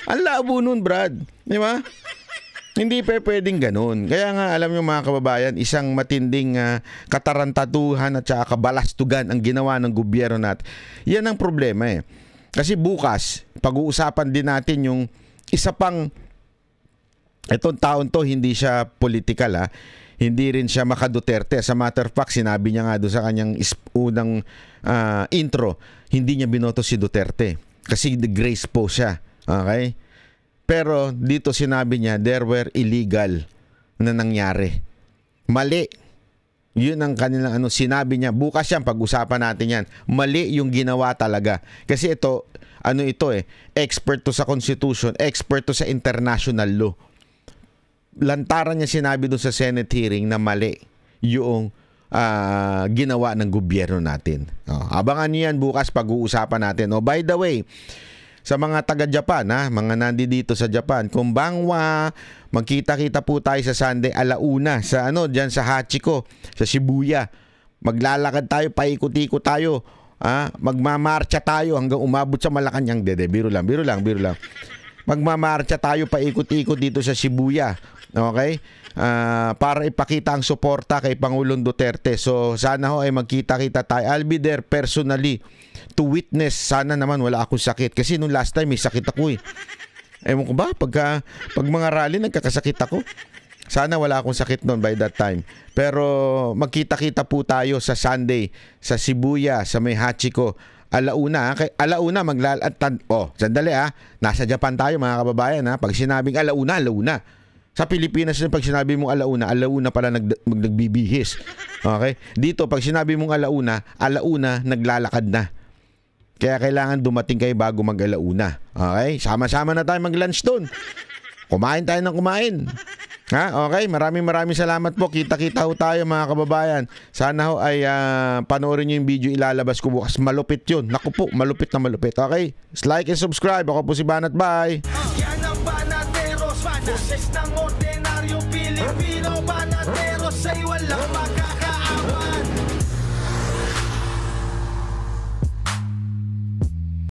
Ang labo nun, Brad. Diba? Hindi pwedeng ganun. Kaya nga, alam nyo mga kababayan, isang matinding katarantatuhan at saka kabalastugan ang ginawa ng gobyerno natin. Yan ang problema Kasi bukas, pag-uusapan din natin yung isa pang, itong taon to, hindi siya political hindi rin siya maka-Duterte. As a matter of fact, sinabi niya nga doon sa kanyang unang intro, hindi niya binoto si Duterte. Kasi the grace po siya. Okay? Pero dito sinabi niya, there were illegal na nangyari. Mali. Yun ang kanilang sinabi niya. Bukas yan, pag-usapan natin yan. Mali yung ginawa talaga. Kasi ito, expert to sa Constitution, expert to sa international law. Lantaran niya sinabi doon sa Senate hearing na mali yung ginawa ng gobyerno natin. Abangan niyo yan bukas, pag-uusapan natin. By the way, sa mga taga-Japan, mga nandito sa Japan, kumbangwa, magkita-kita po tayo sa Sunday alauna sa diyan sa Hachiko, sa Shibuya. Maglalakad tayo, paikot-ikot tayo. Magmamarcha tayo hanggang umabot sa Malacanang. Biro lang. Magmamarcha tayo, paikot-ikot dito sa Shibuya. Okay? Para ipakita ang suporta kay Pangulong Duterte. So sana ay magkita-kita tayo. I'll be there personally to witness. Sana naman wala akong sakit. Kasi nung last time may sakit ako Ewan ko ba, pag mga rally nagkakasakit ako. Sana wala akong sakit noon by that time. Pero magkita-kita po tayo sa Sunday sa Shibuya, sa may Hachiko. Alauna, sandali nasa Japan tayo mga kababayan Pag sinabing alauna. Sa Pilipinas pag sinabi mong alauna pala nagbibihis. Okay? Dito pag sinabi mong alauna, naglalakad na. Kaya kailangan dumating kayo bago mag-alauna. Okay? Sama-sama na tayo mag-lunch doon. Kumain tayo ng kumain. Ha? Okay, maraming salamat po. Kita-kita ho tayo mga kababayan. Sana ho ay panoorin nyo yung video ilalabas ko bukas. Malupit yun. Naku po, malupit na malupit. Okay? Like and subscribe. Ako po si Banat. Bye! Yan ang Banateros, boses ng ordinaryo Pilipino. Banateros ay wala